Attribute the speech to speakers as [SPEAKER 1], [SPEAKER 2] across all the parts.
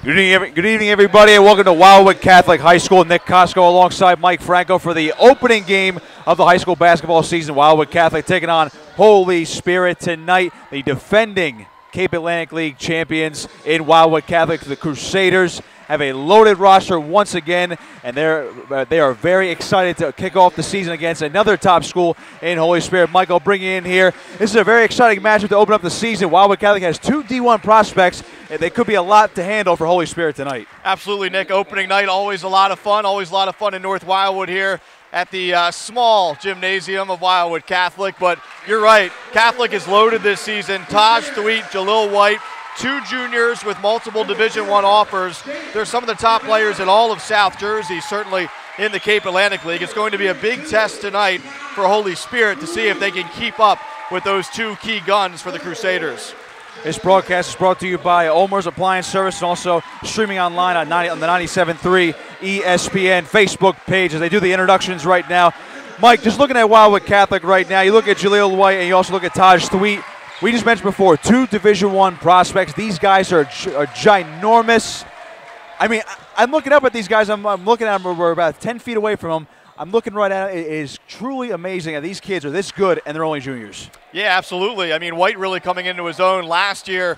[SPEAKER 1] Good evening, everybody, and welcome to Wildwood Catholic High School. Nick Costco alongside Mike Franco for the opening game of the high school basketball season. Wildwood Catholic taking on Holy Spirit tonight, the defending Cape Atlantic League champions in Wildwood Catholic. The Crusaders have a loaded roster once again, and they are very excited to kick off the season against another top school in Holy Spirit. Mike, I'll bring you in here. This is a very exciting matchup to open up the season. Wildwood Catholic has two D1 prospects, and they could be a lot to handle for Holy Spirit tonight.
[SPEAKER 2] Absolutely, Nick. Opening night, always a lot of fun. Always a lot of fun in North Wildwood here at the small gymnasium of Wildwood Catholic. But you're right, Catholic is loaded this season. Taj Thweet, Jalil White, two juniors with multiple Division I offers. They're some of the top players in all of South Jersey, certainly in the Cape Atlantic League. It's going to be a big test tonight for Holy Spirit to see if they can keep up with those two key guns for the Crusaders.
[SPEAKER 1] This broadcast is brought to you by Omer's Appliance Service and also streaming online on the 97.3 ESPN Facebook page as they do the introductions right now. Mike, just looking at Wildwood Catholic right now, you look at Jalil White and you also look at Taj Thweet. We just mentioned before, two Division I prospects. These guys are ginormous. I mean, I'm looking up at these guys. I'm looking at them. We're about 10 feet away from them. I'm looking right at it. It is truly amazing that these kids are this good and they're only juniors.
[SPEAKER 2] Yeah, absolutely. I mean, White really coming into his own last year.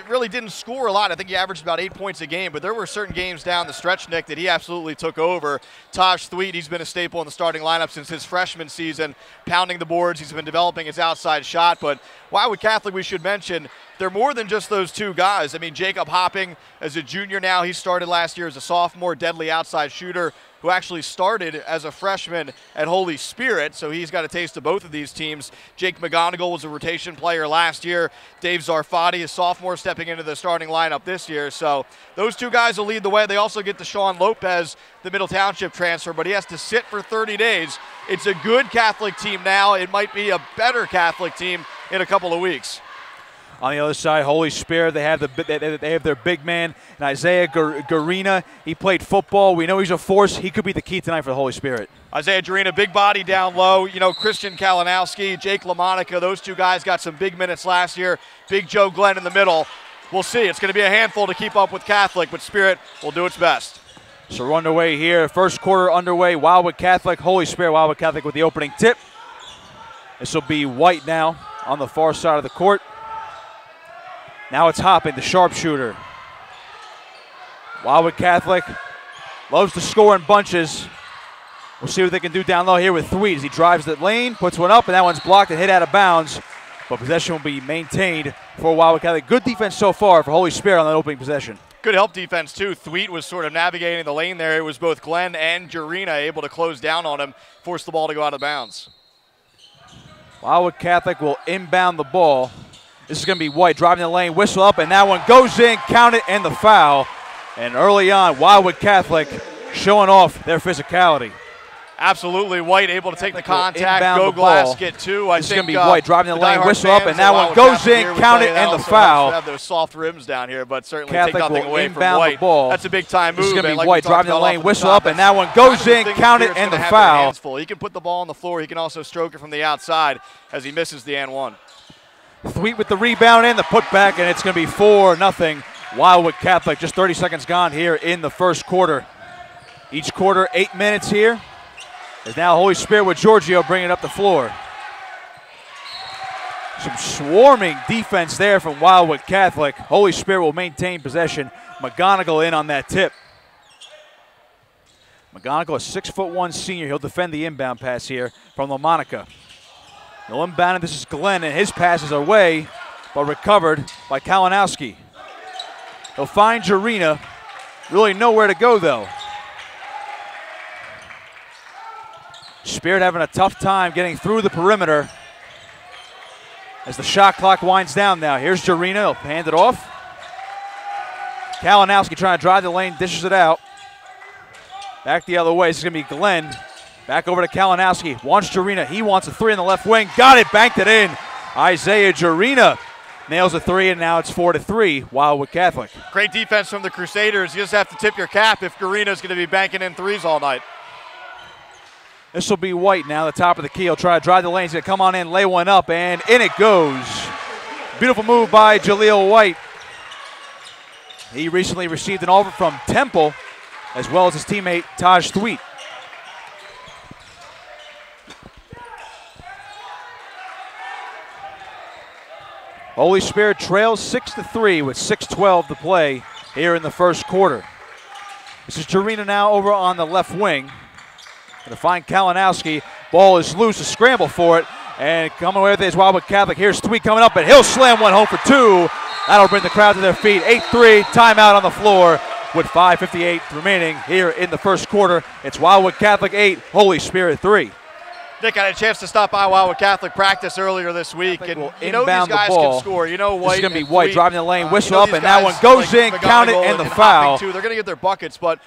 [SPEAKER 2] Really didn't score a lot. I think he averaged about 8 points a game, but there were certain games down the stretch, Nick, that he absolutely took over. Taj Thweet, he's been a staple in the starting lineup since his freshman season, pounding the boards. He's been developing his outside shot. But Wildwood Catholic, we should mention, they're more than just those two guys. I mean, Jacob Hopping, as a junior now, he started last year as a sophomore, deadly outside shooter, who actually started as a freshman at Holy Spirit, so he's got a taste of both of these teams. Jake McGonigal was a rotation player last year. Dave Zarfati, a sophomore, stepping into the starting lineup this year. So those two guys will lead the way. They also get Deshaun Lopez, the Middle Township transfer, but he has to sit for 30 days. It's a good Catholic team now. It might be a better Catholic team in a couple of weeks.
[SPEAKER 1] On the other side, Holy Spirit, they have their big man, and Isaiah Garina. He played football. We know he's a force. He could be the key tonight for the Holy Spirit.
[SPEAKER 2] Isaiah Garina, big body down low. You know, Christian Kalinowski, Jake LaMonica, those two guys got some big minutes last year. Big Joe Glenn in the middle. We'll see. It's going to be a handful to keep up with Catholic, but Spirit will do its best.
[SPEAKER 1] So we're underway here. First quarter underway. Wildwood Catholic, Holy Spirit, Wildwood Catholic with the opening tip. This will be White now on the far side of the court. Now it's Hopping, the sharpshooter. Wildwood Catholic loves to score in bunches. We'll see what they can do down low here with Thweet as he drives the lane, puts one up, and that one's blocked and hit out of bounds. But possession will be maintained for Wildwood Catholic. Good defense so far for Holy Spirit on that opening possession.
[SPEAKER 2] Good help defense, too. Thweet was sort of navigating the lane there. It was both Glenn and Jarina able to close down on him, force the ball to go out of bounds.
[SPEAKER 1] Wildwood Catholic will inbound the ball. This is going to be White driving the lane, whistle up, and that one goes in, count it, and the foul. And early on, Wildwood Catholic showing off their physicality.
[SPEAKER 2] Absolutely, White able to take the contact, go glass, get two.
[SPEAKER 1] This is going to be White driving the lane, whistle up, and that one goes in, count it, and the foul.
[SPEAKER 2] Have those soft rims down here, but certainly
[SPEAKER 1] Catholic
[SPEAKER 2] take nothing
[SPEAKER 1] will
[SPEAKER 2] away from
[SPEAKER 1] inbound
[SPEAKER 2] White.
[SPEAKER 1] the ball.
[SPEAKER 2] That's a big time move.
[SPEAKER 1] This is going to be
[SPEAKER 2] like
[SPEAKER 1] White driving the lane, whistle up, and that one goes in, count it, and the foul.
[SPEAKER 2] He can put the ball on the floor. He can also stroke it from the outside as he misses the and one.
[SPEAKER 1] Thweet with the rebound and the putback, and it's going to be 4-0. Wildwood Catholic, just 30 seconds gone here in the first quarter. Each quarter, 8 minutes here. As now Holy Spirit with Giorgio bringing up the floor. Some swarming defense there from Wildwood Catholic. Holy Spirit will maintain possession. McGonigal in on that tip. McGonigal, a 6'1" senior. He'll defend the inbound pass here from LaMonica. No inbound, this is Glenn, and his pass is away, but recovered by Kalinowski. He'll find Jarina. Really nowhere to go, though. Spirit having a tough time getting through the perimeter as the shot clock winds down now. Here's Jarina, he'll hand it off. Kalinowski trying to drive the lane, dishes it out. Back the other way, this is going to be Glenn. Back over to Kalinowski, wants Jarina. He wants a three in the left wing. Got it, banked it in. Isaiah Jarina nails a three, and now it's 4-3, Wildwood Catholic.
[SPEAKER 2] Great defense from the Crusaders. You just have to tip your cap if Garina's going to be banking in threes all night.
[SPEAKER 1] This will be White now, the top of the key. He'll try to drive the lane. He's going to come on in, lay one up, and in it goes. Beautiful move by Jaleel White. He recently received an offer from Temple, as well as his teammate Taj Thweet. Holy Spirit trails 6-3 with 6:12 to play here in the first quarter. This is Jarina now over on the left wing. Going to find Kalinowski. Ball is loose, a scramble for it. And coming away with it is Wildwood Catholic. Here's Thweet coming up, and he'll slam one home for two. That'll bring the crowd to their feet. 8-3, timeout on the floor with 5:58 remaining here in the first quarter. It's Wildwood Catholic 8, Holy Spirit 3.
[SPEAKER 2] Nick, I had a chance to stop by Wildwood Catholic practice earlier this week, and you know these guys can score. You know White.
[SPEAKER 1] This is going to be White driving the lane, whistle up, and
[SPEAKER 2] that
[SPEAKER 1] that one goes in, count it, and the foul.
[SPEAKER 2] They're going to get their buckets, but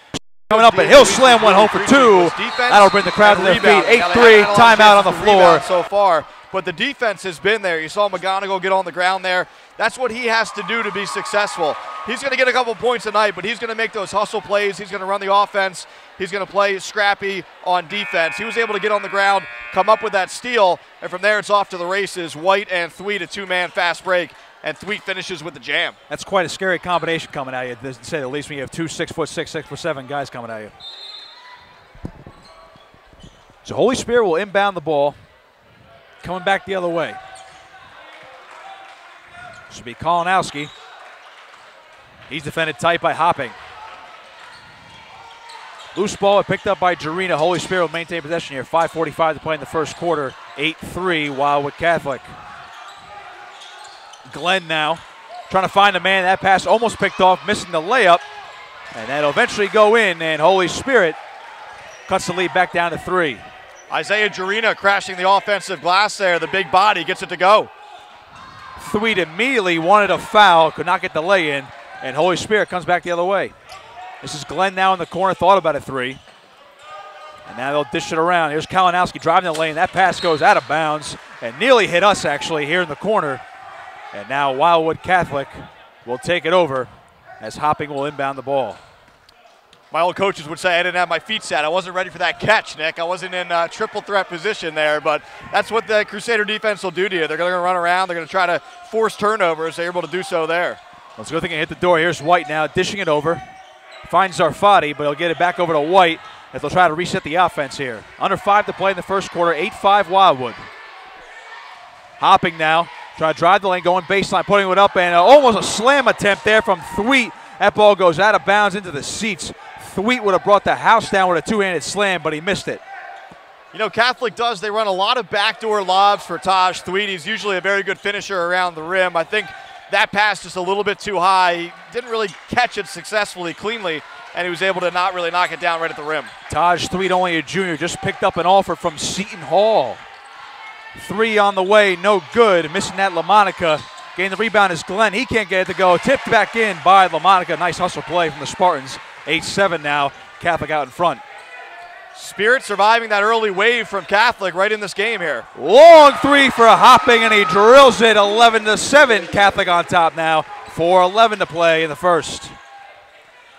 [SPEAKER 1] coming up, and he'll slam one home for two. That'll bring the crowd to their feet. 8-3, timeout on the floor.
[SPEAKER 2] So far, but the defense has been there. You saw McGonigal get on the ground there. That's what he has to do to be successful. He's going to get a couple points tonight, but he's going to make those hustle plays. He's going to run the offense. He's going to play scrappy on defense. He was able to get on the ground, come up with that steal, and from there it's off to the races. White and Thweet, a two-man fast break, and Thweet finishes with the jam. That's quite a scary combination coming at you, to say the least, when you have two 6'6", 6'7" guys coming at you.
[SPEAKER 1] So Holy Spirit will inbound the ball, coming back the other way. Should be Kalinowski. He's defended tight by Hopping. Loose ball picked up by Jarena. Holy Spirit will maintain possession here. 5:45 to play in the first quarter. 8-3 Wildwood Catholic. Glenn now trying to find a man. That pass almost picked off, missing the layup. And that'll eventually go in, and Holy Spirit cuts the lead back down to 3.
[SPEAKER 2] Isaiah Jarena crashing the offensive glass there. The big body gets it to go.
[SPEAKER 1] Thweet immediately wanted a foul, could not get the lay in, and Holy Spirit comes back the other way. This is Glenn now in the corner, thought about a 3. And now they'll dish it around. Here's Kalinowski driving the lane. That pass goes out of bounds and nearly hit us actually here in the corner. And now Wildwood Catholic will take it over as Hopping will inbound the ball.
[SPEAKER 2] My old coaches would say I didn't have my feet set. I wasn't ready for that catch, Nick. I wasn't in triple threat position there, but that's what the Crusader defense will do to you. They're going to run around. They're going to try to force turnovers. They're able to do so there.
[SPEAKER 1] Let's go think and hit the door. Here's White now dishing it over. Finds Zarfati, but he'll get it back over to White as they'll try to reset the offense here. Under 5 to play in the first quarter, 8-5 Wildwood. Hopping now, trying to drive the lane, going baseline, putting it up, and almost a slam attempt there from Thweet. That ball goes out of bounds into the seats. Thweet would have brought the house down with a two-handed slam, but he missed it.
[SPEAKER 2] You know, Catholic they run a lot of backdoor lobs for Taj Thweet. He's usually a very good finisher around the rim. I think that pass just a little bit too high. He didn't really catch it successfully, cleanly, and he was able to not really knock it down right at the rim.
[SPEAKER 1] Taj Thweet, only a junior, just picked up an offer from Seton Hall. 3 on the way, no good. Missing that LaMonica. Getting the rebound is Glenn. He can't get it to go. Tipped back in by LaMonica. Nice hustle play from the Spartans. 8-7 now. Catholic out in front.
[SPEAKER 2] Spirit surviving that early wave from Catholic right in this game here.
[SPEAKER 1] Long 3 for Hopping, and he drills it. 11-7. Catholic on top now. 4:11 to play in the first.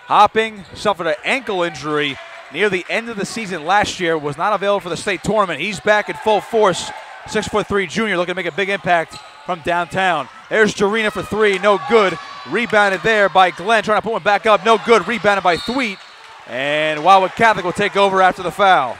[SPEAKER 1] Hopping suffered an ankle injury near the end of the season last year. Was not available for the state tournament. He's back in full force. 6'3" junior looking to make a big impact from downtown. There's Jarena for 3. No good. Rebounded there by Glenn. Trying to put one back up. No good. Rebounded by Thweet. And Wildwood Catholic will take over after the foul.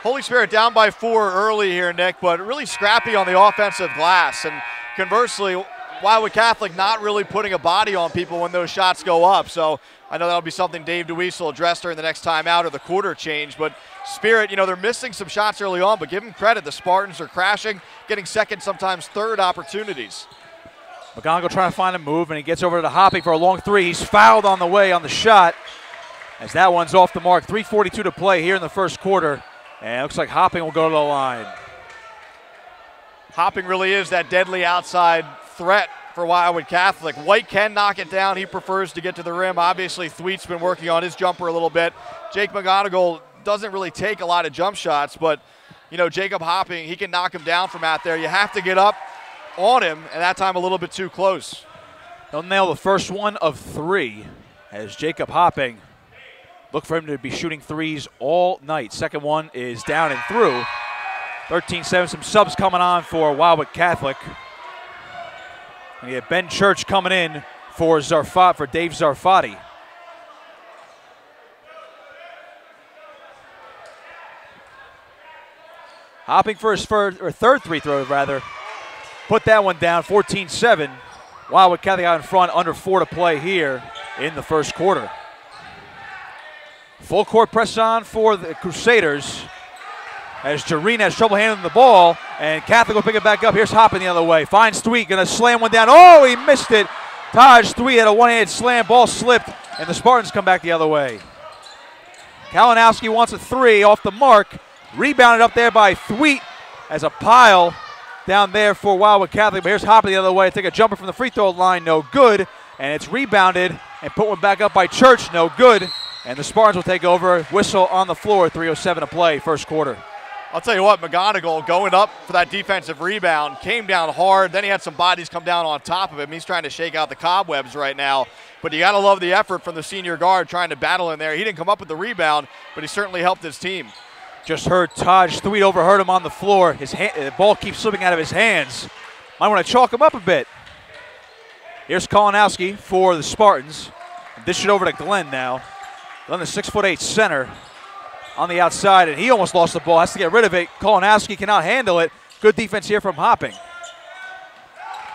[SPEAKER 2] Holy Spirit down by 4 early here, Nick, but really scrappy on the offensive glass. And conversely, Wildwood Catholic not really putting a body on people when those shots go up. So I know that'll be something Dave DeWeese will address during the next timeout or the quarter change. But Spirit, you know, they're missing some shots early on, but give them credit. The Spartans are crashing, getting second, sometimes third opportunities.
[SPEAKER 1] McGonigal trying to find a move, and he gets over to Hopping for a long 3. He's fouled on the way on the shot as that one's off the mark. 3:42 to play here in the first quarter, and it looks like Hopping will go to the line.
[SPEAKER 2] Hopping really is that deadly outside threat for Wildwood Catholic. White can knock it down. He prefers to get to the rim. Obviously, Thweet's been working on his jumper a little bit. Jake McGonigal doesn't really take a lot of jump shots, but, you know, Jacob Hopping, he can knock him down from out there. You have to get up on him, and that time a little bit too close.
[SPEAKER 1] He'll nail the first one of 3 as Jacob Hopping look for him to be shooting 3s all night. Second one is down and through. 13-7, some subs coming on for Wildwood Catholic. And you have Ben Church coming in for Dave Zarfati. Hopping for his third free throw, rather. Put that one down, 14-7. Wildwood Catholic out in front, under 4 to play here in the first quarter. Full court press on for the Crusaders as Jarena has trouble handling the ball, and Catholic will pick it back up. Here's Hopping the other way. Finds Thweet, going to slam one down. Oh, he missed it. Taj Thweet had a one-handed slam. Ball slipped, and the Spartans come back the other way. Kalinowski wants a 3 off the mark. Rebounded up there by Thweet as a pile down there for Wildwood Catholic. But here's Hopping the other way. Take a jumper from the free throw line. No good. And it's rebounded and put one back up by Church. No good. And the Spartans will take over. Whistle on the floor. 3:07 to play, first quarter.
[SPEAKER 2] I'll tell you what, McGonigal going up for that defensive rebound, came down hard. Then he had some bodies come down on top of him. He's trying to shake out the cobwebs right now. But you got to love the effort from the senior guard trying to battle in there. He didn't come up with the rebound, but he certainly helped his team.
[SPEAKER 1] Just heard Taj Thweet overheard him on the floor. The ball keeps slipping out of his hands. Might want to chalk him up a bit. Here's Kalinowski for the Spartans. Dish it over to Glenn now. Glenn, the 6'8" center. on the outside, and he almost lost the ball. Has to get rid of it. Kalinowski cannot handle it. Good defense here from Hopping.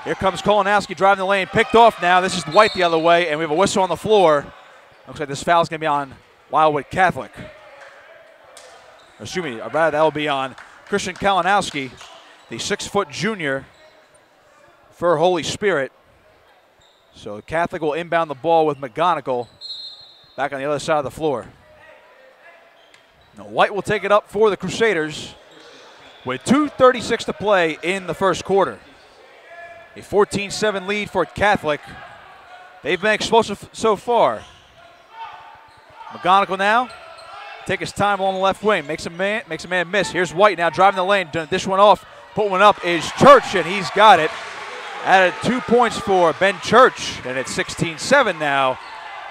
[SPEAKER 1] Here comes Kalinowski driving the lane. Picked off now. This is White the other way, and we have a whistle on the floor. Looks like this foul is going to be on Wildwood Catholic. Excuse me, rather that will be on Christian Kalinowski, the 6-foot junior for Holy Spirit. So Catholic will inbound the ball with McGonigal back on the other side of the floor. Now White will take it up for the Crusaders with 2:36 to play in the first quarter. A 14-7 lead for Catholic. They've been explosive so far. McGonigal now take his time along the left wing, makes a man miss. Here's White now driving the lane, dish one off, put one up is Church, and he's got it. Added 2 points for Ben Church, and it's 16-7 now.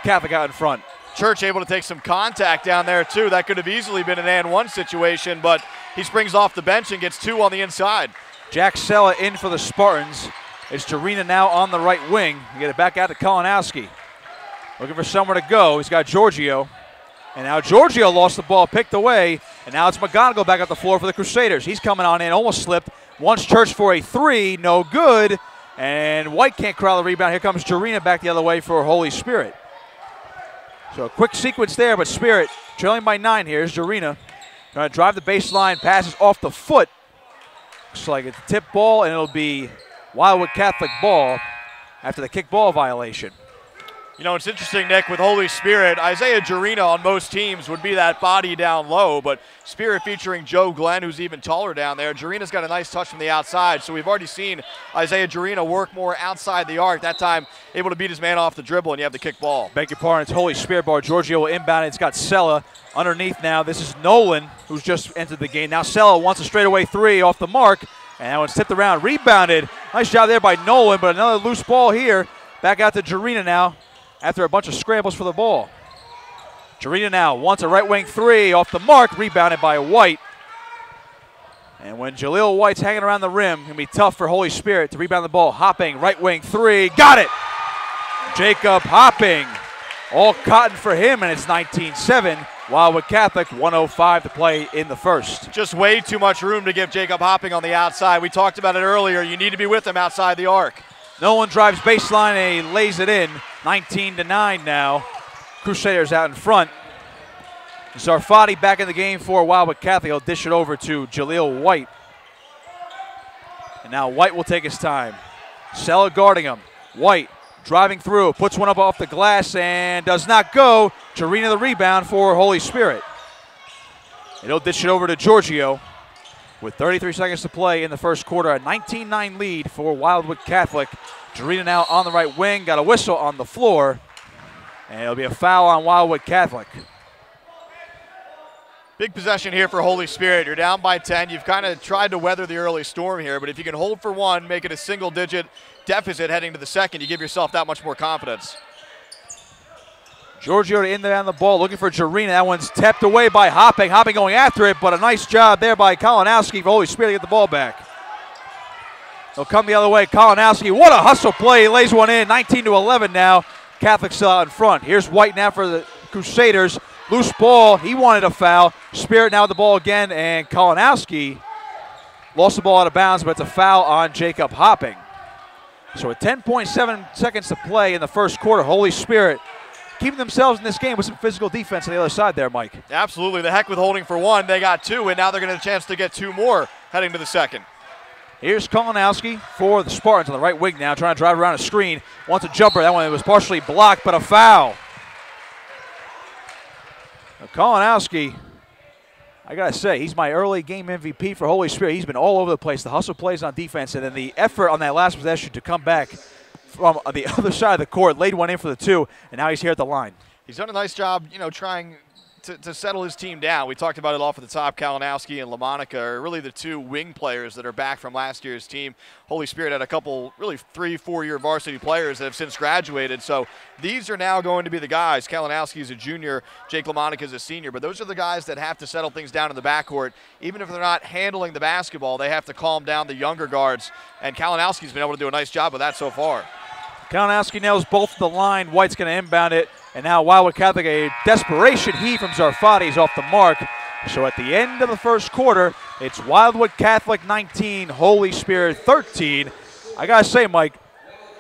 [SPEAKER 1] Catholic out in front.
[SPEAKER 2] Church able to take some contact down there too. That could have easily been an and one situation, but he springs off the bench and gets 2 on the inside.
[SPEAKER 1] Jack Sella in for the Spartans. It's Jarena now on the right wing. You get it back out to Kalinowski. Looking for somewhere to go. He's got Giorgio. And now Giorgio lost the ball, picked away, and now it's McGonigal back up the floor for the Crusaders. He's coming on in, almost slipped. Wants Church for a 3, no good. And White can't corral the rebound. Here comes Jarena back the other way for Holy Spirit. So a quick sequence there, but Spirit trailing by 9 here. Here's Jarena. Trying to drive the baseline, passes off the foot. Looks like it's a tip ball, and it'll be Wildwood Catholic ball after the kick ball violation.
[SPEAKER 2] You know, it's interesting, Nick, with Holy Spirit, Isaiah Jarena on most teams would be that body down low, but Spirit featuring Joe Glenn, who's even taller down there. Jarena's got a nice touch from the outside, so we've already seen Isaiah Jarena work more outside the arc. That time, able to beat his man off the dribble, and you have the kick ball.
[SPEAKER 1] Beg your pardon, it's Holy Spirit ball. Giorgio will inbound it. It's got Sella underneath now. This is Nolan, who's just entered the game. Now Sella wants a straightaway 3 off the mark, and that one's tipped around, rebounded. Nice job there by Nolan, but another loose ball here. Back out to Jarena now, after a bunch of scrambles for the ball. Jarena now wants a right wing 3 off the mark, rebounded by White. And when Jaleel White's hanging around the rim, it's going to be tough for Holy Spirit to rebound the ball. Hopping, right wing 3, got it! Jacob Hopping, all cotton for him, and it's 19-7. Wildwood Catholic, 1:05 to play in the first.
[SPEAKER 2] Just way too much room to give Jacob Hopping on the outside. We talked about it earlier. You need to be with him outside the arc.
[SPEAKER 1] Nolan drives baseline and he lays it in. 19-9 now. Crusaders out in front. Zarfati back in the game for Wildwood Catholic. He'll dish it over to Jaleel White. And now White will take his time. Sella guarding him. White driving through, puts one up off the glass and does not go. Jarena the rebound for Holy Spirit. And he'll dish it over to Giorgio with 33 seconds to play in the first quarter. A 19-9 lead for Wildwood Catholic. Jarena now on the right wing, got a whistle on the floor, and it'll be a foul on Wildwood Catholic.
[SPEAKER 2] Big possession here for Holy Spirit. You're down by 10. You've kind of tried to weather the early storm here, but if you can hold for one, make it a single-digit deficit heading to the second, you give yourself that much more confidence.
[SPEAKER 1] Giorgio in there on the ball, looking for Jarena. That one's tapped away by Hopping. Hopping going after it, but a nice job there by Kalinowski for Holy Spirit to get the ball back. He'll come the other way. Kalinowski, what a hustle play. He lays one in, 19-11 now. Catholic still out in front. Here's White now for the Crusaders. Loose ball, he wanted a foul. Spirit now with the ball again, and Kalinowski lost the ball out of bounds, but it's a foul on Jacob Hopping. So with 10.7 seconds to play in the first quarter, Holy Spirit keeping themselves in this game with some physical defense on the other side there, Mike.
[SPEAKER 2] Absolutely. The heck with holding for one. They got 2, and now they're going to have a chance to get 2 more heading to the second.
[SPEAKER 1] Here's Kalinowski for the Spartans on the right wing now, trying to drive around a screen. Wants a jumper. That one was partially blocked, but a foul. Now, Kalinowski, I got to say, he's my early game MVP for Holy Spirit. He's been all over the place. The hustle plays on defense, and then the effort on that last possession to come back from the other side of the court, laid one in for the 2, and now he's here at the line.
[SPEAKER 2] He's done a nice job, you know, trying to settle his team down. We talked about it off at the top. Kalinowski and LaMonica are really the 2 wing players that are back from last year's team. Holy Spirit had a couple, really 3-4-year varsity players that have since graduated. So these are now going to be the guys. Kalinowski is a junior. Jake LaMonica is a senior. But those are the guys that have to settle things down in the backcourt. Even if they're not handling the basketball, they have to calm down the younger guards. And Kalinowski's been able to do a nice job of that so far.
[SPEAKER 1] Kalinowski nails both the line. White's going to inbound it. And now Wildwood Catholic, a desperation heave from Zarfati is off the mark. So at the end of the first quarter, it's Wildwood Catholic 19, Holy Spirit 13. I got to say, Mike,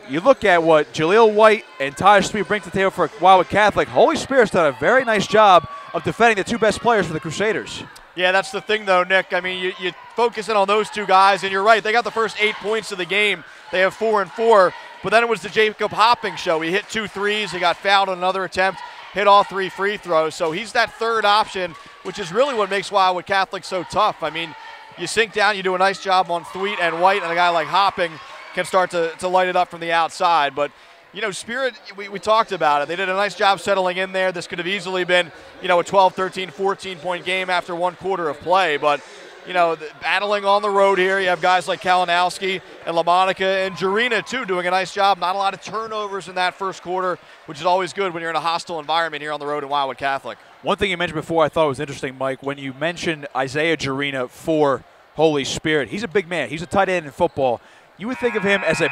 [SPEAKER 1] you look at what Jaleel White and Taj Sweet bring to the table for Wildwood Catholic. Holy Spirit's done a very nice job of defending the two best players for the Crusaders.
[SPEAKER 2] Yeah, that's the thing, though, Nick. I mean, you focus in on those two guys, and you're right. They got the first 8 points of the game. They have 4 and 4, but then it was the Jacob Hopping show. He hit 2 threes. He got fouled on another attempt, hit all 3 free throws. So he's that third option, which is really what makes Wildwood Catholic so tough. I mean, you sink down, you do a nice job on Thweet and White, and a guy like Hopping can start to light it up from the outside. But, you know, Spirit, we talked about it. They did a nice job settling in there. This could have easily been, you know, a 12, 13, 14-point game after 1 quarter of play. But, you know, battling on the road here, you have guys like Kalinowski and LaMonica and Jarina, too, doing a nice job. Not a lot of turnovers in that first quarter, which is always good when you're in a hostile environment here on the road in Wildwood Catholic.
[SPEAKER 1] One thing you mentioned before I thought was interesting, Mike, when you mentioned Isaiah Jarina for Holy Spirit. He's a big man. He's a tight end in football. You would think of him as a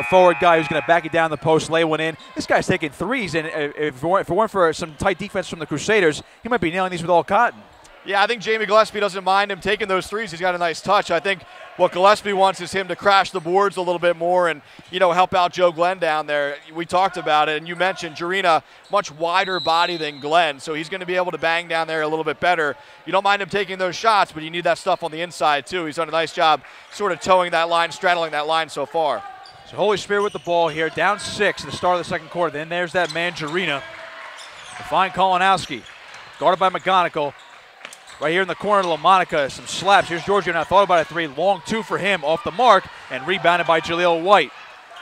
[SPEAKER 1] forward guy who's going to back it down the post, lay one in. This guy's taking threes, and if it weren't for some tight defense from the Crusaders, he might be nailing these with all cotton.
[SPEAKER 2] Yeah, I think Jamie Gillespie doesn't mind him taking those threes. He's got a nice touch. I think what Gillespie wants is him to crash the boards a little bit more and, you know, help out Joe Glenn down there. We talked about it, and you mentioned Jarina, much wider body than Glenn, so he's going to be able to bang down there a little bit better. You don't mind him taking those shots, but you need that stuff on the inside, too. He's done a nice job sort of towing that line, straddling that line so far.
[SPEAKER 1] So Holy Spirit with the ball here, down 6 at the start of the second quarter. Then there's that man, Jarina. To find Kalinowski, guarded by McGonigal. Right here in the corner, LaMonica, some slaps. Here's Giorgio now, thought about a 3. Long 2 for him, off the mark, and rebounded by Jaleel White.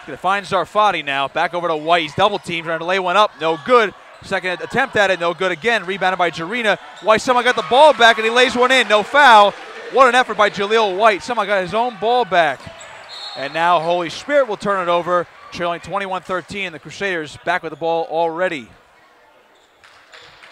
[SPEAKER 1] Going to find Zarfati now, back over to White. He's double teamed, trying to lay one up, no good. Second attempt at it, no good again. Rebounded by Jarina. White somehow got the ball back, and he lays one in, no foul. What an effort by Jaleel White. Somehow got his own ball back. And now Holy Spirit will turn it over, trailing 21-13. The Crusaders back with the ball already.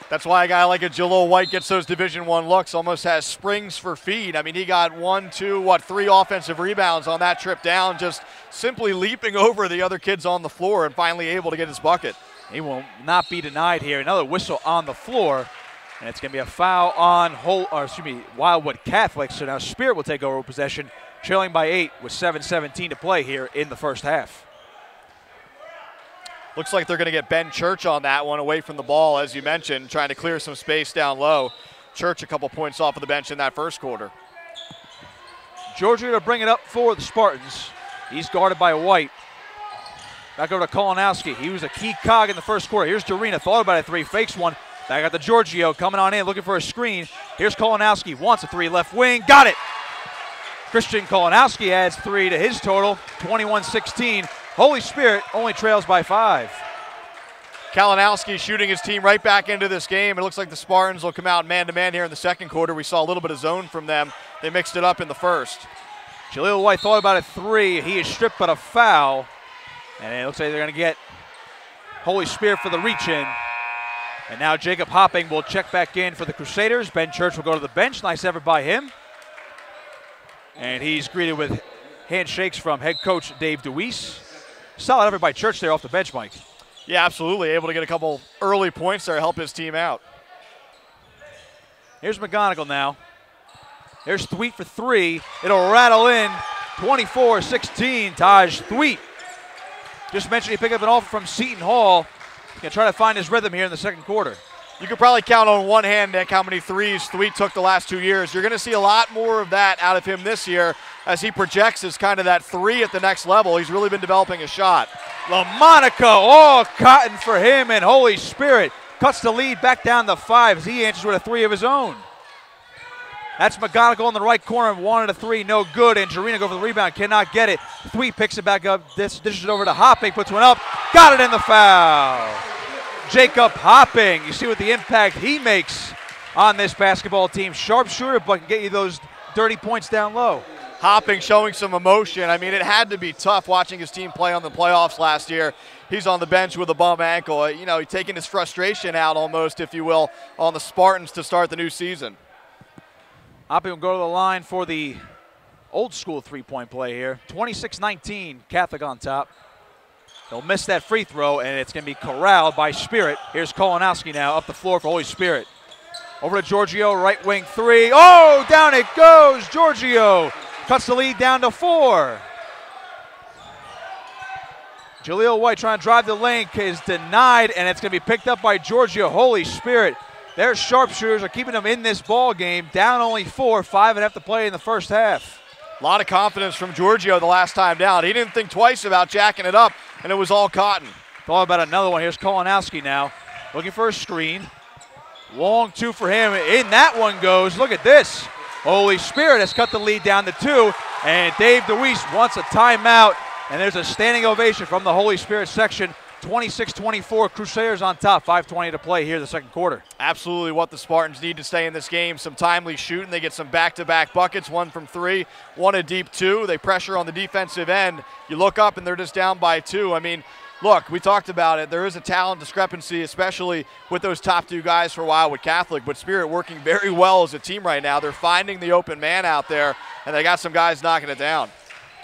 [SPEAKER 2] That's why a guy like a Jaleel White gets those Division I looks, almost has springs for feet. I mean, he got 1, 2, 3 offensive rebounds on that trip down, just simply leaping over the other kids on the floor and finally able to get his bucket.
[SPEAKER 1] He will not be denied here. Another whistle on the floor, and it's going to be a foul on Wildwood Catholic. So now Spirit will take over possession, trailing by 8 with 7:17 to play here in the first half.
[SPEAKER 2] Looks like they're going to get Ben Church on that one, away from the ball, as you mentioned, trying to clear some space down low. Church a couple points off of the bench in that first quarter.
[SPEAKER 1] Giorgio to bring it up for the Spartans. He's guarded by White. Back over to Kalinowski. He was a key cog in the first quarter. Here's Jarina, thought about a 3, fakes one. Back at the Giorgio, coming on in, looking for a screen. Here's Kalinowski, wants a 3, left wing, got it! Christian Kalinowski adds 3 to his total, 21-16. Holy Spirit only trails by 5.
[SPEAKER 2] Kalinowski shooting his team right back into this game. It looks like the Spartans will come out man-to-man here in the second quarter. We saw a little bit of zone from them. They mixed it up in the first.
[SPEAKER 1] Jaleel White thought about a 3. He is stripped but a foul. And it looks like they're going to get Holy Spirit for the reach-in. And now Jacob Hopping will check back in for the Crusaders. Ben Church will go to the bench. Nice effort by him. And he's greeted with handshakes from head coach Dave DeWeese. Solid effort by Church there off the bench, Mike.
[SPEAKER 2] Yeah, absolutely. Able to get a couple early points there, help his team out.
[SPEAKER 1] Here's McGonigal now. There's Thweet for 3. It'll rattle in. 24-16, Taj Thweet. Just mentioned he picked up an offer from Seton Hall. He's going to try to find his rhythm here in the second quarter.
[SPEAKER 2] You could probably count on one hand, Nick, how many threes Thweet took the last 2 years. You're going to see a lot more of that out of him this year as he projects as kind of that 3 at the next level. He's really been developing a shot.
[SPEAKER 1] LaMonica, all cotton for him, and Holy Spirit cuts the lead back down to 5 as he answers with a 3 of his own. That's McGonigal in the right corner, wanted a 3, no good, and Jarina go for the rebound, cannot get it. Thweet picks it back up, dishes it over to Hopping, puts one up, got it in the foul. Jacob Hopping, you see what the impact he makes on this basketball team. Sharpshooter, but can get you those dirty points down low.
[SPEAKER 2] Hopping showing some emotion. I mean, it had to be tough watching his team play on the playoffs last year. He's on the bench with a bum ankle. You know, he's taking his frustration out almost, if you will, on the Spartans to start the new season.
[SPEAKER 1] Hopping will go to the line for the old school three-point play here. 26-19, Catholic on top. He'll miss that free throw, and it's going to be corralled by Spirit. Here's Kalinowski now up the floor for Holy Spirit. Over to Giorgio, right wing three. Oh, down it goes. Giorgio cuts the lead down to 4. Jaleel White trying to drive the lane is denied, and it's going to be picked up by Giorgio. Holy Spirit. Their sharpshooters are keeping them in this ball game. Down only 4, 5.5 to play in the first half.
[SPEAKER 2] A lot of confidence from Giorgio the last time down. He didn't think twice about jacking it up, and it was all cotton.
[SPEAKER 1] Thought about another one. Here's Kolanowski now, looking for a screen. Long 2 for him. In that one goes. Look at this. Holy Spirit has cut the lead down to 2, and Dave DeWeese wants a timeout, and there's a standing ovation from the Holy Spirit section. 26-24, Crusaders on top, 5:20 to play here in the second quarter.
[SPEAKER 2] Absolutely what the Spartans need to stay in this game. Some timely shooting. They get some back-to-back buckets, 1 from 3, 1 a deep 2. They pressure on the defensive end. You look up and they're just down by 2. I mean, look, we talked about it. There is a talent discrepancy, especially with those top 2 guys for Wildwood Catholic, but Spirit working very well as a team right now. They're finding the open man out there, and they got some guys knocking it down.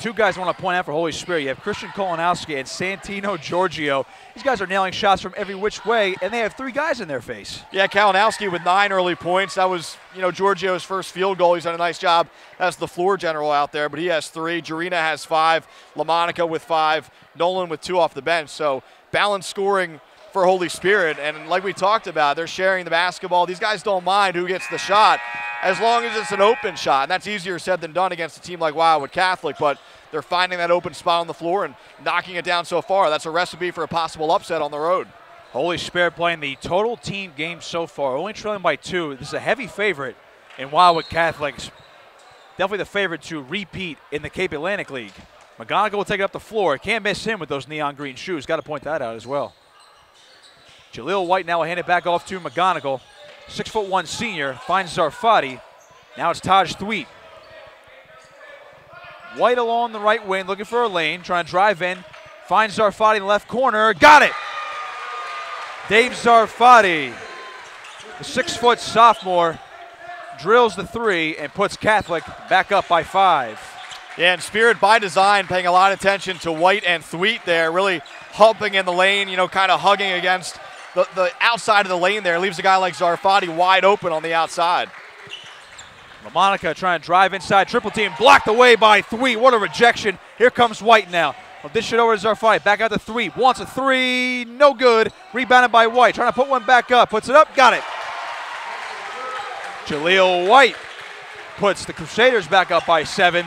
[SPEAKER 1] 2 guys I want to point out for Holy Spirit. You have Christian Kolanowski and Santino Giorgio. These guys are nailing shots from every which way, and they have 3 guys in their face.
[SPEAKER 2] Yeah, Kolanowski with 9 early points. That was, Giorgio's first field goal. He's done a nice job as the floor general out there, but he has 3. Jarena has 5. LaMonica with 5. Nolan with 2 off the bench. So balanced scoring for Holy Spirit, and like we talked about, they're sharing the basketball. These guys don't mind who gets the shot as long as it's an open shot, and that's easier said than done against a team like Wildwood Catholic, but they're finding that open spot on the floor and knocking it down so far. That's a recipe for a possible upset on the road.
[SPEAKER 1] Holy Spirit playing the total team game so far, only trailing by 2. This is a heavy favorite in Wildwood Catholics. Definitely the favorite to repeat in the Cape Atlantic League. McGonigal will take it up the floor. Can't miss him with those neon green shoes. Got to point that out as well. Jaleel White now will hand it back off to McGonigal. 6'1" senior, finds Zarfati. Now it's Taj Thweet. White along the right wing, looking for a lane, trying to drive in. Finds Zarfati in the left corner. Got it! Dave Zarfati, the 6' sophomore, drills the 3 and puts Catholic back up by 5.
[SPEAKER 2] Yeah, and Spirit by design paying a lot of attention to White and Thweet there, really humping in the lane, kind of hugging against the outside of the lane there. Leaves a guy like Zarfati wide open on the outside.
[SPEAKER 1] LaMonica trying to drive inside, triple team, blocked away by Thweet. What a rejection. Here comes White now. Well, dish it over to Zarfati, back out to Thweet. Wants a 3, no good. Rebounded by White, trying to put one back up. Puts it up, got it. Jaleel White puts the Crusaders back up by 7.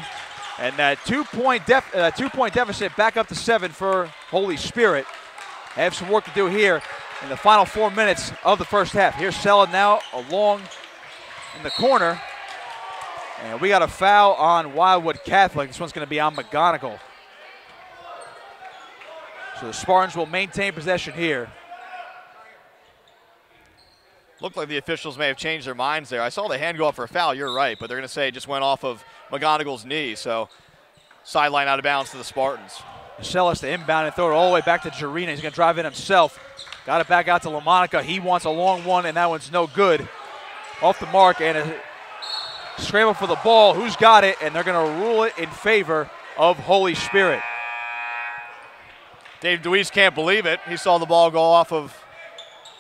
[SPEAKER 1] And that two-point deficit back up to 7 for Holy Spirit. Have some work to do here in the final 4 minutes of the first half. Here's Sella now along in the corner. And we got a foul on Wildwood Catholic. This one's going to be on McGonigal. So the Spartans will maintain possession here.
[SPEAKER 2] Looked like the officials may have changed their minds there. I saw the hand go up for a foul, you're right, but they're going to say it just went off of McGonigal's knee. So sideline out of bounds to the Spartans.
[SPEAKER 1] Marcellus to inbound and throw it all the way back to Jarena. He's going to drive in himself. Got it back out to LaMonica. He wants a long one, and that one's no good. Off the mark, and a scramble for the ball. Who's got it? And they're going to rule it in favor of Holy Spirit.
[SPEAKER 2] Dave DeWeese can't believe it. He saw the ball go off of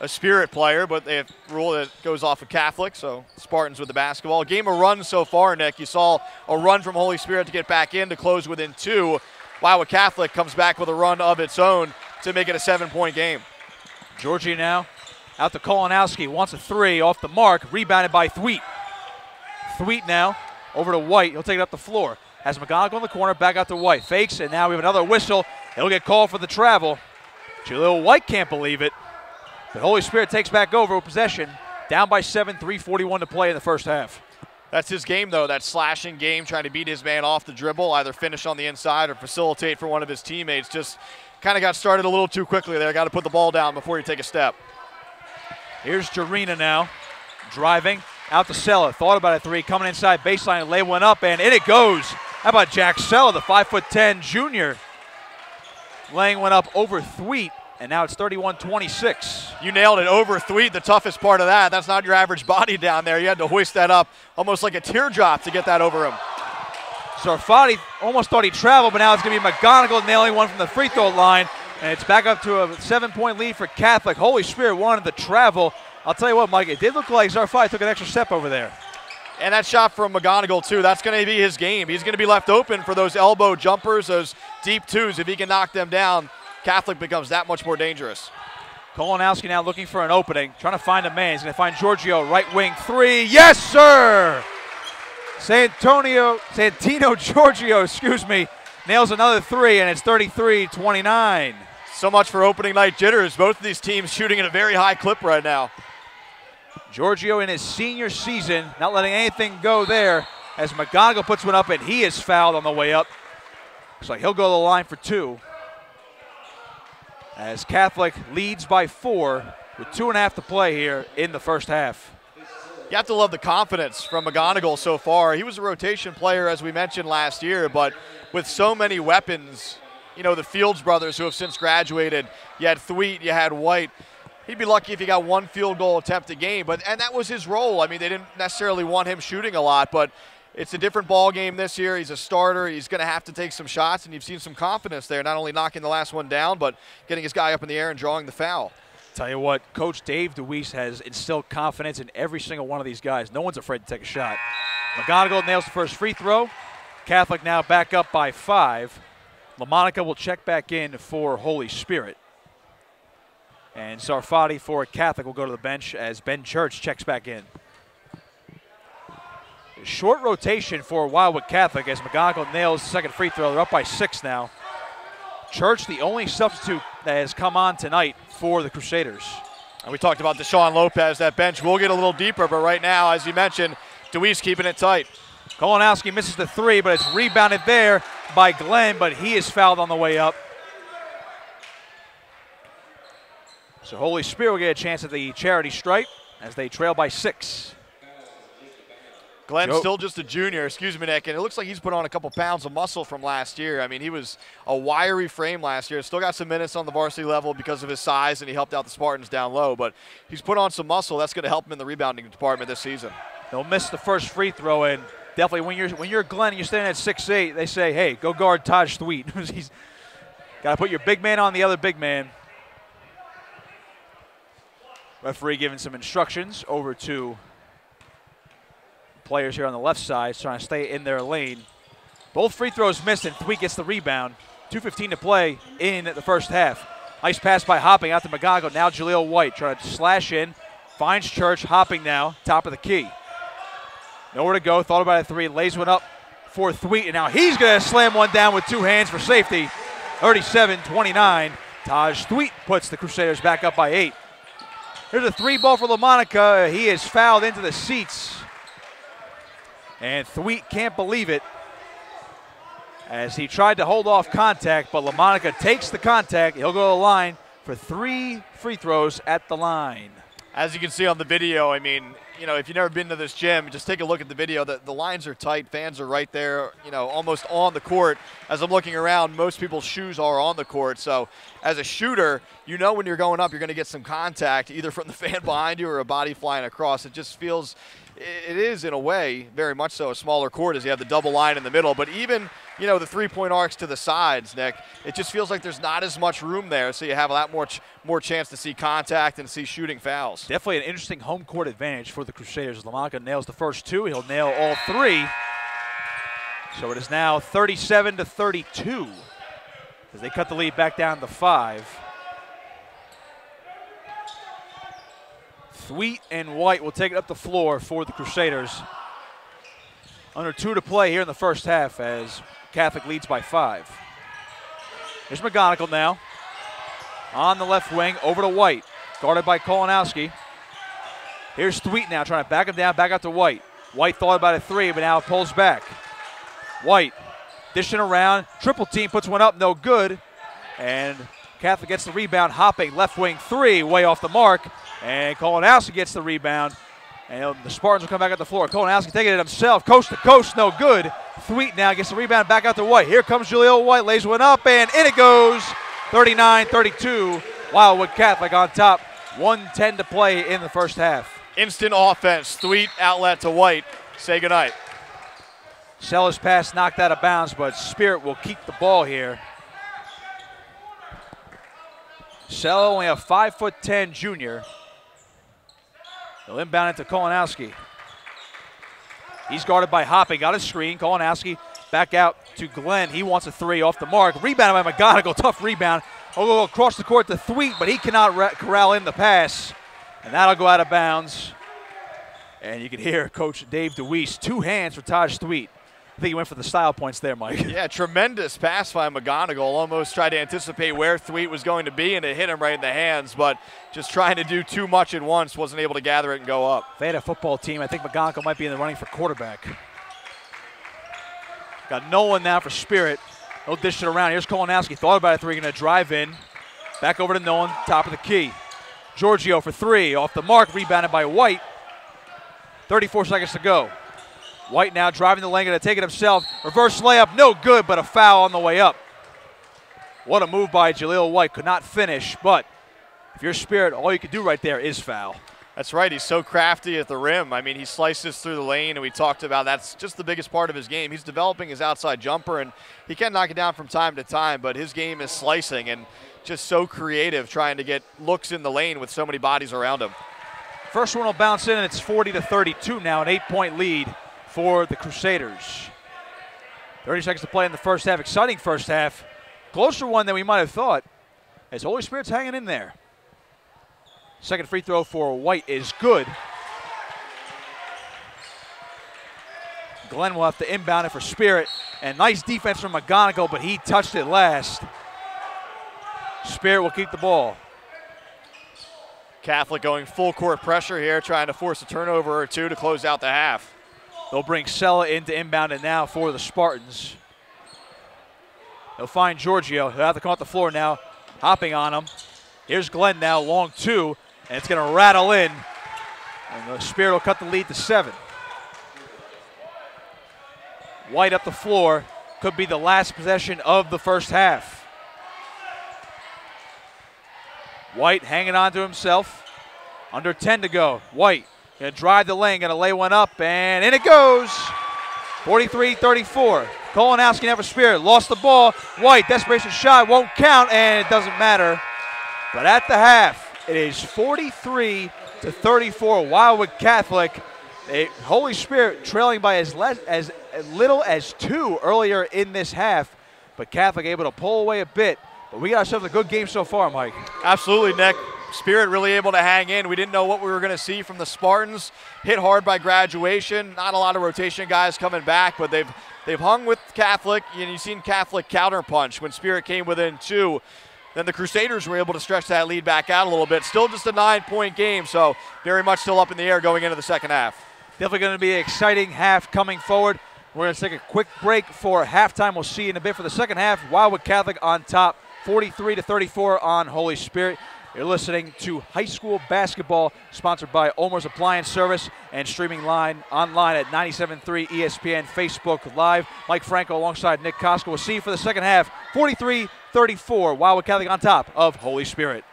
[SPEAKER 2] a Spirit player, but they have ruled it goes off of Catholic, so Spartans with the basketball. Game of runs so far, Nick. You saw a run from Holy Spirit to get back in to close within 2. Wildwood Catholic comes back with a run of its own to make it a 7-point game.
[SPEAKER 1] Georgie now out to Kolanowski. Wants a 3 off the mark. Rebounded by Thweet. Thweet now over to White. He'll take it up the floor. Has McGonigal in the corner. Back out to White. Fakes, and now we have another whistle. He'll get called for the travel. Jaleel White can't believe it. But Holy Spirit takes back over with possession. Down by 7, 3:41 to play in the first half.
[SPEAKER 2] That's his game, though, that slashing game, trying to beat his man off the dribble, either finish on the inside or facilitate for one of his teammates. Just kind of got started a little too quickly there. Got to put the ball down before you take a step.
[SPEAKER 1] Here's Jarena now, driving out to Sella. Thought about a 3, coming inside baseline, lay one up, and in it goes. How about Jack Sella, the 5'10" junior, laying one up over Thweet. And now it's 31-26.
[SPEAKER 2] You nailed it, over Thweet, the toughest part of that. That's not your average body down there. You had to hoist that up almost like a teardrop to get that over him.
[SPEAKER 1] Zarfati almost thought he traveled, but now it's going to be McGonigal nailing one from the free throw line. And it's back up to a 7-point lead for Catholic. Holy Spirit wanted the travel, I'll tell you what, Mike, it did look like Zarfai took an extra step over there.
[SPEAKER 2] And that shot from McGonigal, too, that's going to be his game. He's going to be left open for those elbow jumpers, those deep twos. If he can knock them down, Catholic becomes that much more dangerous.
[SPEAKER 1] Kolonowski now looking for an opening, trying to find a man. He's going to find Giorgio, right wing three. Yes, sir! Santino Giorgio, nails another three, and it's 33-29.
[SPEAKER 2] So much for opening night jitters. Both of these teams shooting at a very high clip right now.
[SPEAKER 1] Giorgio in his senior season, not letting anything go there as McGonigal puts one up, and he is fouled on the way up. Looks like he'll go to the line for two. As Catholic leads by 4 with 2.5 to play here in the first half.
[SPEAKER 2] You have to love the confidence from McGonigal so far. He was a rotation player, as we mentioned last year, but with so many weapons, you know, the Fields brothers who have since graduated, you had Thweet, you had White. He'd be lucky if he got 1 field goal attempt a game, and that was his role. I mean, they didn't necessarily want him shooting a lot, but it's a different ball game this year. He's a starter. He's going to have to take some shots, and you've seen some confidence there, not only knocking the last one down, but getting his guy up in the air and drawing the foul.
[SPEAKER 1] Tell you what, Coach Dave DeWeese has instilled confidence in every single one of these guys. No one's afraid to take a shot. McGonigal nails the first free throw. Catholic now back up by 5. LaMonica will check back in for Holy Spirit. And Sarfati for Catholic will go to the bench as Ben Church checks back in. Short rotation for Wildwood Catholic as McGonigal nails the second free throw. They're up by 6 now. Church, the only substitute that has come on tonight for the Crusaders.
[SPEAKER 2] And we talked about Deshaun Lopez. That bench will get a little deeper, but right now, as you mentioned, DeWeese keeping it tight.
[SPEAKER 1] Kolonowski misses the 3, but it's rebounded there by Glenn, but he is fouled on the way up. So Holy Spirit will get a chance at the charity stripe as they trail by 6.
[SPEAKER 2] Glenn's still just a junior, excuse me, Nick, and it looks like he's put on a couple pounds of muscle from last year. I mean, he was a wiry frame last year. Still got some minutes on the varsity level because of his size, and he helped out the Spartans down low, but he's put on some muscle. That's going to help him in the rebounding department this season.
[SPEAKER 1] He'll miss the first free throw, and definitely when you're Glenn and you're standing at 6'8", they say, hey, go guard Taj Thweet. He's got to put your big man on the other big man. Referee giving some instructions over to players here on the left side, trying to stay in their lane. Both free throws missed, and Thweet gets the rebound. 2:15 to play in the first half. Nice pass by Hopping out to McGonigal. Now Jaleel White trying to slash in. Finds Church. Hopping now, top of the key. Nowhere to go. Thought about a 3. Lays one up for Thweet, and now he's going to slam one down with 2 hands for safety. 37-29. Taj Thweet puts the Crusaders back up by 8. Here's a 3 ball for LaMonica. He is fouled into the seats. And Thweet can't believe it as he tried to hold off contact, but LaMonica takes the contact. He'll go to the line for 3 free throws at the line.
[SPEAKER 2] As you can see on the video, I mean, you know, if you've never been to this gym, just take a look at the video. The lines are tight. Fans are right there, you know, almost on the court. As I'm looking around, most people's shoes are on the court. So as a shooter, you know when you're going up, you're going to get some contact either from the fan behind you or a body flying across. It just feels, it is in a way, very much so, a smaller court as you have the double line in the middle. But even, you know, the 3-point arcs to the sides, Nick, it just feels like there's not as much room there. So you have a lot more chance to see contact and see shooting fouls.
[SPEAKER 1] Definitely an interesting home court advantage for the Crusaders. LaMonica nails the first 2. He'll nail all 3. So it is now 37-32 as they cut the lead back down to 5. Thweet and White will take it up the floor for the Crusaders. Under 2 to play here in the first half as Catholic leads by 5. Here's McGonigal now. On the left wing, over to White. Guarded by Kolonowski. Here's Thweet now trying to back him down, back out to White. White thought about a 3, but now pulls back. White dishing around. Triple team puts one up, no good. And Catholic gets the rebound. Hopping, left wing 3, way off the mark. And Kolonowski gets the rebound. And the Spartans will come back at the floor. Kolonowski taking it himself, coast to coast, no good. Thweet now gets the rebound back out to White. Here comes Jaleel White, lays one up, and in it goes. 39-32. Wildwood Catholic on top. 1:10 to play in the first half.
[SPEAKER 2] Instant offense. Thweet outlet to White. Say goodnight.
[SPEAKER 1] Sellers pass knocked out of bounds, but Spirit will keep the ball here. Sell only a 5'10" junior. They'll inbound it to Kolanowski. He's guarded by Hoppe. Got a screen. Kolanowski back out to Glenn. He wants a three off the mark. Rebounded by McGonigal. Tough rebound. He'll go across the court to Thweet, but he cannot corral in the pass. And that'll go out of bounds. And you can hear Coach Dave DeWeese. 2 hands for Taj Thweet. I think he went for the style points there, Mike.
[SPEAKER 2] Yeah, tremendous pass by McGonigal. Almost tried to anticipate where Thweet was going to be, and it hit him right in the hands. But just trying to do too much at once, wasn't able to gather it and go up.
[SPEAKER 1] If they had a football team, I think McGonigal might be in the running for quarterback. Got Nolan now for Spirit. He'll dish it around. Here's Kolanowski. Thought about a three. Going to drive in. Back over to Nolan. Top of the key. Giorgio for 3. Off the mark. Rebounded by White. 34 seconds to go. White now driving the lane, going to take it himself. Reverse layup, no good, but a foul on the way up. What a move by Jaleel White. Could not finish, but if you're Spirit, all you can do right there is foul.
[SPEAKER 2] That's right. He's so crafty at the rim. I mean, he slices through the lane, and we talked about that's just the biggest part of his game. He's developing his outside jumper, and he can knock it down from time to time, but his game is slicing and just so creative, trying to get looks in the lane with so many bodies around him.
[SPEAKER 1] First one will bounce in, and it's 40-32 now, an 8-point lead for the Crusaders. 30 seconds to play in the first half. Exciting first half. Closer one than we might have thought, as Holy Spirit's hanging in there. Second free throw for White is good. Glenn will have to inbound it for Spirit. And nice defense from McGonigal, but he touched it last. Spirit will keep the ball.
[SPEAKER 2] Catholic going full court pressure here, trying to force a turnover or two to close out the half.
[SPEAKER 1] They'll bring Sella in to inbound it now for the Spartans. They'll find Giorgio. He'll have to come off the floor now, hopping on him. Here's Glenn now, long 2, and it's going to rattle in. And the Spirit will cut the lead to 7. White up the floor. Could be the last possession of the first half. White hanging on to himself. Under 10 to go. White going to drive the lane, going to lay one up, and in it goes. 43-34. Kolanowski now for Spirit. Lost the ball. White, desperation shot, won't count, and it doesn't matter. But at the half, it is 43-34. Wildwood Catholic. Holy Spirit trailing by as little as 2 earlier in this half. But Catholic able to pull away a bit. But we got ourselves a good game so far, Mike.
[SPEAKER 2] Absolutely, Nick. Spirit really able to hang in. We didn't know what we were going to see from the Spartans. Hit hard by graduation. Not a lot of rotation guys coming back, but they've hung with Catholic. And you've seen Catholic counterpunch when Spirit came within 2. Then the Crusaders were able to stretch that lead back out a little bit. Still just a 9-point game, so very much still up in the air going into the second half.
[SPEAKER 1] Definitely going to be an exciting half coming forward. We're going to take a quick break for halftime. We'll see you in a bit for the second half. Wildwood Catholic on top, 43-34 on Holy Spirit. You're listening to high school basketball, sponsored by Omer's Appliance Service and streaming online at 97.3 ESPN Facebook Live. Mike Franco alongside Nick Costco. We'll see you for the second half, 43-34. Wildwood Catholic on top of Holy Spirit.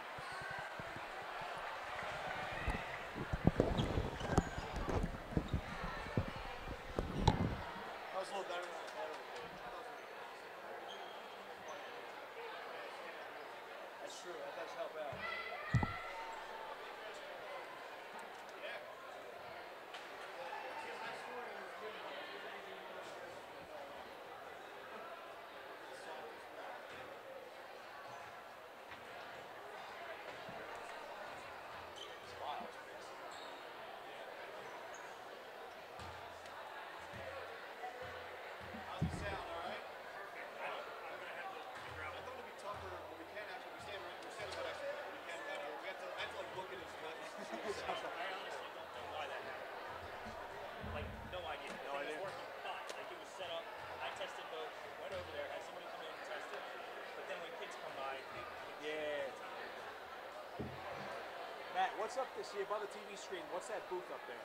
[SPEAKER 1] What's up this year by the TV screen? What's that booth up there?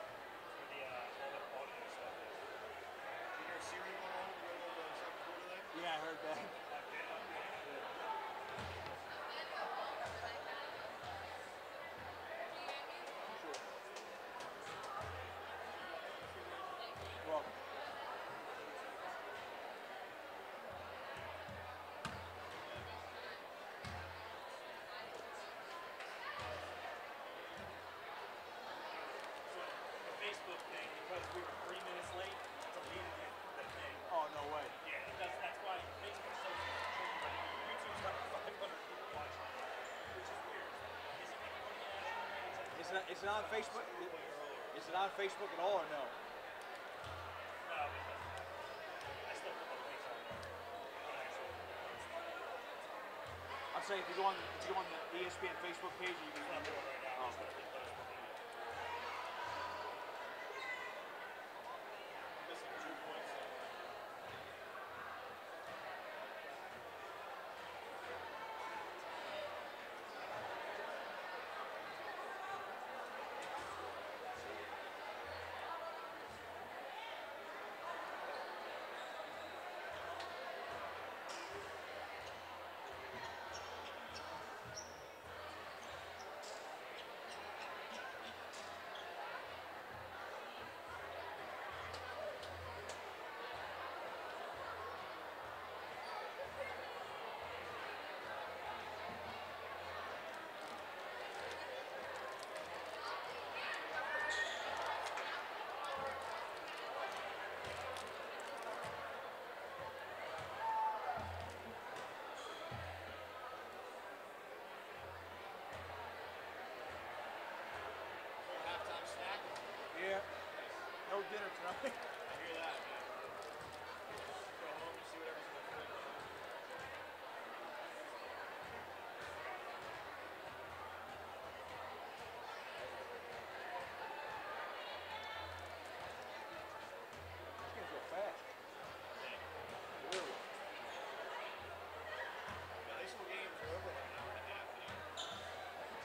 [SPEAKER 1] Yeah, I heard that. Is it on Facebook? Is it on Facebook at all or no? I'm saying if you go on the ESPN Facebook page, you can. Oh, okay. Yeah. No dinner tonight. I hear that, man. Go home and see whatever's in the fridge. It's gonna go fast. Yeah. Really? Yeah, high school games are over like an hour and a half now.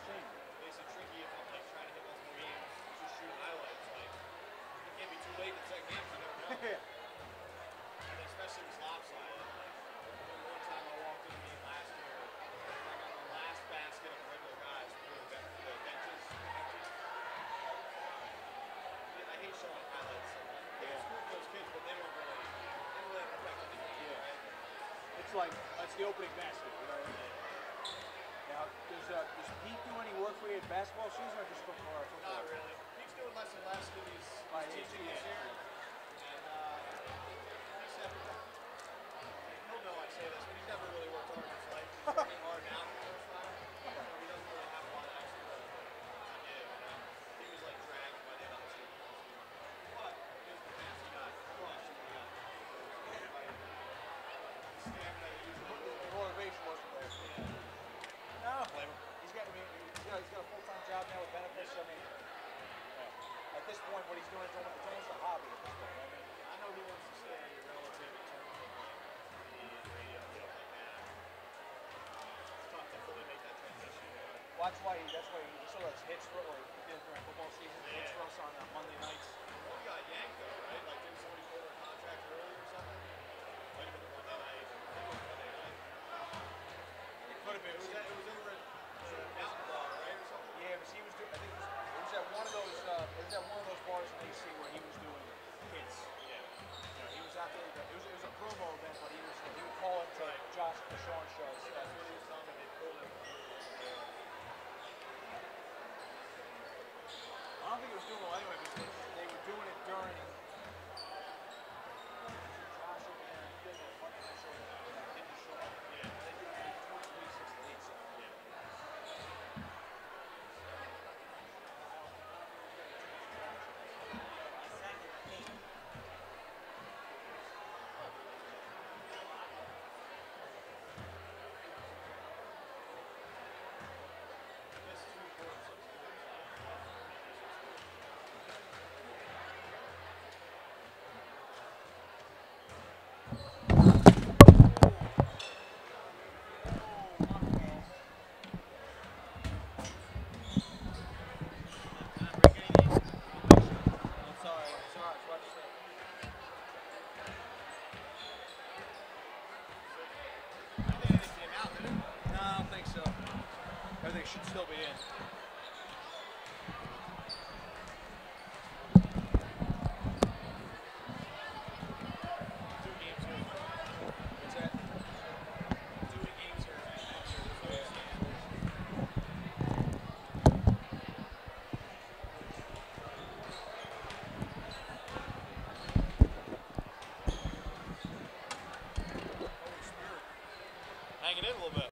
[SPEAKER 1] Shame. It makes it tricky if I'm like trying to hit multiple games, just shooting highlights. Like, it can't be too late in the second game, you never know. Yeah. And especially if it's lopsided. Like, one time I walked in the game last year, and I got the last basket of regular guys for the benches. I hate showing highlights. Yeah. It's cool for those kids, but they don't really have an effect on the game. Yeah. Right? It's like, it's the opening basket, you know what I mean? Now, does Pete do any work for you in basketball season or just football? Not really. Pete's doing less and less because he's teaching this year. And he said, he'll know I say this, but he's never really worked hard in his life. He's working hard now for the first time. So he doesn't really have a lot of extra to give. He was like dragged by the end of the season. But his capacity got crushed. He got stamina he usually would. Motivation wasn't there. Yeah. No, I don't blame him. He's got a full-time job now with benefits. I mean, at this point, what he's doing is almost a hobby at this point. I know he wants to stay relative in terms of like TV and radio and stuff like that. It's tough to fully make that transition. Well, that's why he still has hits for it, or he did during football season. Yeah. Hits for us on Monday nights. Well, he got yanked though, right? Like didn't somebody pull their contract early or something? Might have been Monday night. I think it was Monday night. It could have been. It was over at Mountain Bar, right, or something? Yeah, but he was doing. I think it was at one of those. It was at one of those bars in AC where he was doing hits. Yeah. He was out there. It was a promo event, but he would call it to Josh and Sean shows. So that's what he was telling me. They pulled him. I don't think it was doing well anyway because they were doing it during. Josh over there, he does a Monday night show. Didn't show up. Yeah. They do it 23, 6 to 8. So. Yeah. Everything should still be in. Hanging in a little bit.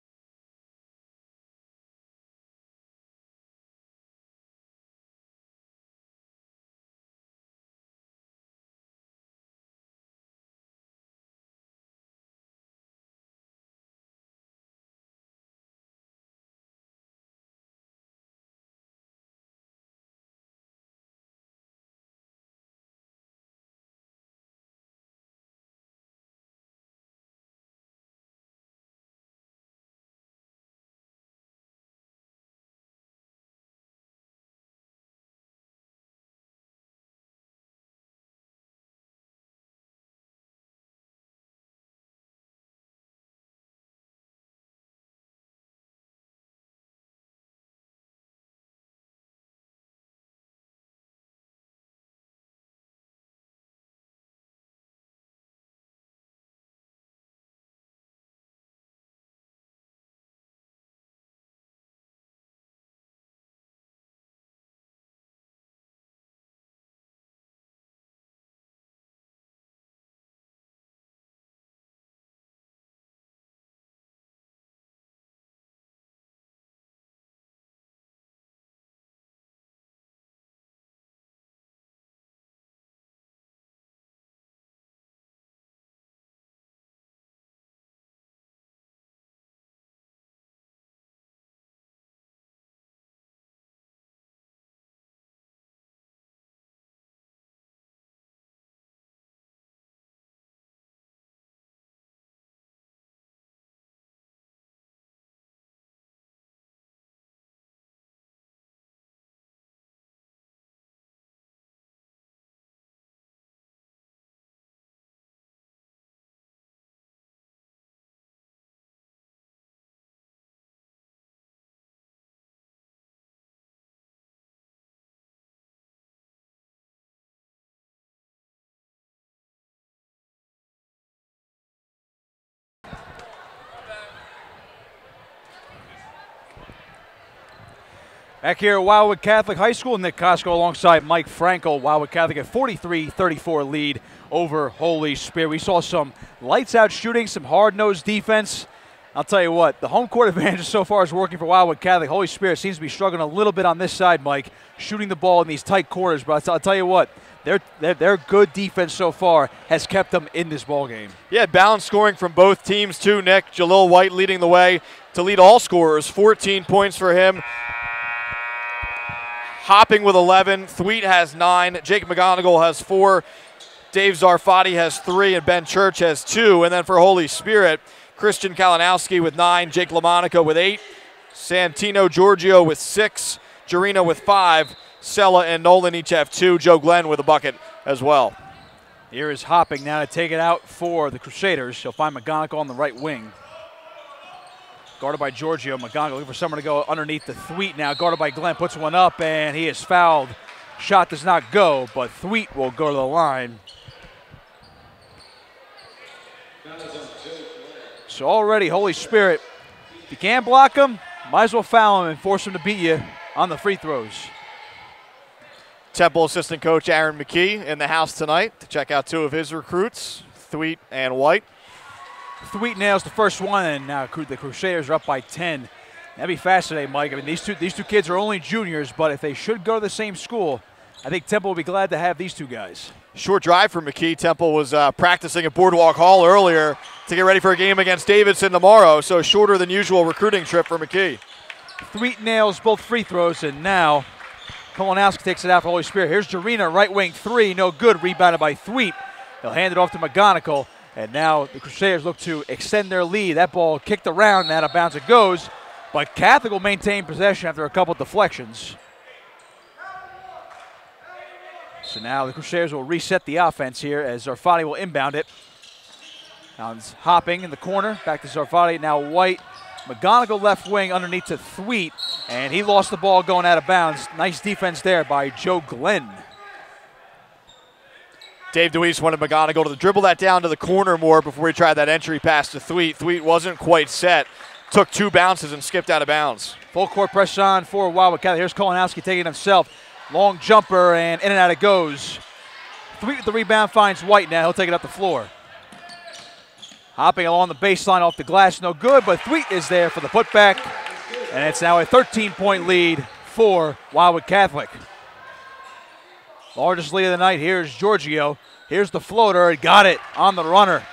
[SPEAKER 1] Back here at Wildwood Catholic High School, Nick Costco alongside Mike Frankel. Wildwood Catholic a 43-34 lead over Holy Spirit. We saw some lights-out shooting, some hard-nosed defense. I'll tell you what, the home court advantage so far is working for Wildwood Catholic. Holy Spirit seems to be struggling a little bit on this side, Mike, shooting the ball in these tight quarters. But I'll tell you what, their good defense so far has kept them in this ball game. Yeah,
[SPEAKER 2] balanced scoring from both teams too, Nick. Jalil White leading the way to lead all scorers, 14 points for him. Hopping with 11, Thweet has 9, Jake McGonigal has 4, Dave Zarfati has 3, and Ben Church has 2. And then for Holy Spirit, Christian Kalinowski with 9, Jake LaMonica with 8, Santino Giorgio with 6, Jarena with 5, Sella and Nolan each have 2, Joe Glenn with a bucket as well.
[SPEAKER 1] Here is Hopping now to take it out for the Crusaders. He'll find McGonigal on the right wing. Guarded by Giorgio. McGonigal looking for someone to go underneath the Thweet now. Guarded by Glenn, puts one up, and he is fouled. Shot does not go, but Thweet will go to the line. So already Holy Spirit, if you can't block him, might as well foul him and force him to beat you on the free throws.
[SPEAKER 2] Temple assistant coach Aaron McKee in the house tonight to check out 2 of his recruits, Thweet and White.
[SPEAKER 1] Thweet nails the first one, and now the Crusaders are up by 10. That'd be fascinating, Mike. I mean, these two kids are only juniors, but if they should go to the same school, I think Temple will be glad to have these 2 guys.
[SPEAKER 2] Short drive for McKee. Temple was practicing at Boardwalk Hall earlier to get ready for a game against Davidson tomorrow, so shorter than usual recruiting trip for McKee.
[SPEAKER 1] Thweet nails both free throws, and now Kolonowski takes it out for Holy Spirit. Here's Jarena, right wing 3, no good, rebounded by Thweet. They'll hand it off to McGonigal. And now the Crusaders look to extend their lead. That ball kicked around and out of bounds it goes. But Catholic will maintain possession after a couple of deflections. So now the Crusaders will reset the offense here as Zarfati will inbound it. Now it's Hopping in the corner. Back to Zarfati. Now White. McGonigal left wing underneath to Thweet. And he lost the ball going out of bounds. Nice defense there by Joe Glenn.
[SPEAKER 2] Dave DeWeese wanted McGonigal to dribble that down to the corner more before he tried that entry pass to Thweet. Thweet wasn't quite set. Took 2 bounces and skipped out of bounds.
[SPEAKER 1] Full court press on for Wildwood Catholic. Here's Kolonowski taking it himself. Long jumper, and in and out it goes. Thweet with the rebound finds White now. He'll take it up the floor. Hopping along the baseline off the glass, no good, but Thweet is there for the putback. And it's now a 13-point lead for Wildwood Catholic. Largest lead of the night. Here's Giorgio. Here's the floater. Got it on the runner.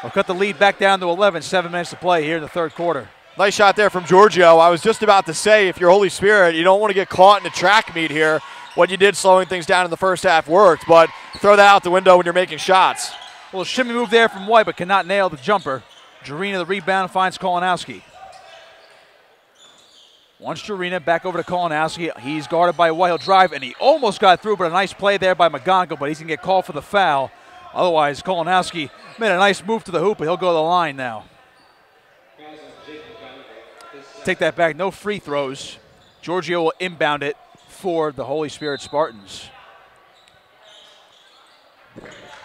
[SPEAKER 1] We'll cut the lead back down to 11. 7 minutes to play here in the third quarter.
[SPEAKER 2] Nice shot there from Giorgio. I was just about to say, if you're Holy Spirit, you don't want to get caught in a track meet here. What you did slowing things down in the first half worked, but throw that out the window when you're making shots.
[SPEAKER 1] Well, shimmy move there from White, but cannot nail the jumper. Jarena the rebound finds Kolonowski. Once Jarena back over to Kolonowski. He's guarded by White. He'll drive, and he almost got through, but a nice play there by McGonigal, but he's going to get called for the foul. Otherwise, Kolonowski made a nice move to the hoop, but he'll go to the line now. Take that back. No free throws. Giorgio will inbound it for the Holy Spirit Spartans.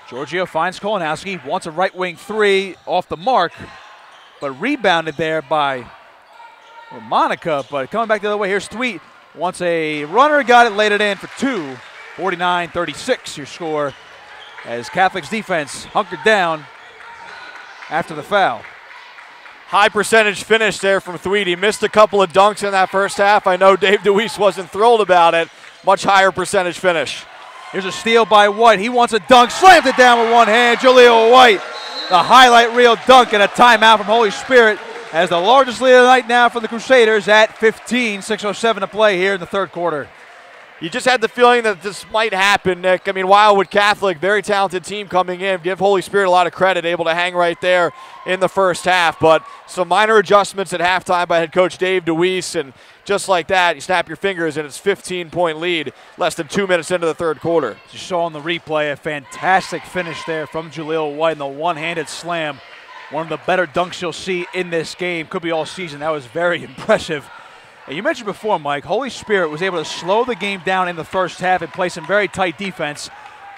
[SPEAKER 1] Giorgio finds Kolonowski. Wants a right wing 3 off the mark, but rebounded there by Monica, but coming back the other way, here's Thweet. Wants a runner, got it, laid it in for 2. 49-36 your score as Catholic's defense hunkered down after the foul.
[SPEAKER 2] High percentage finish there from Thweet. He missed a couple of dunks in that first half. I know Dave DeWeese wasn't thrilled about it. Much higher percentage finish.
[SPEAKER 1] Here's a steal by White. He wants a dunk, slams it down with one hand. Jaleel White, the highlight reel dunk and a timeout from Holy Spirit. As the largest lead of the night now for the Crusaders at 15, 6:07 to play here in the third quarter.
[SPEAKER 2] You just had the feeling that this might happen, Nick. I mean, Wildwood Catholic, very talented team coming in. Give Holy Spirit a lot of credit, able to hang right there in the first half. But some minor adjustments at halftime by head coach Dave DeWeese, and just like that, you snap your fingers and it's 15-point lead less than 2 minutes into the third quarter.
[SPEAKER 1] You saw on the replay a fantastic finish there from Jaleel White and the one-handed slam. One of the better dunks you'll see in this game. Could be all season. That was very impressive. And you mentioned before, Mike, Holy Spirit was able to slow the game down in the first half and play some very tight defense.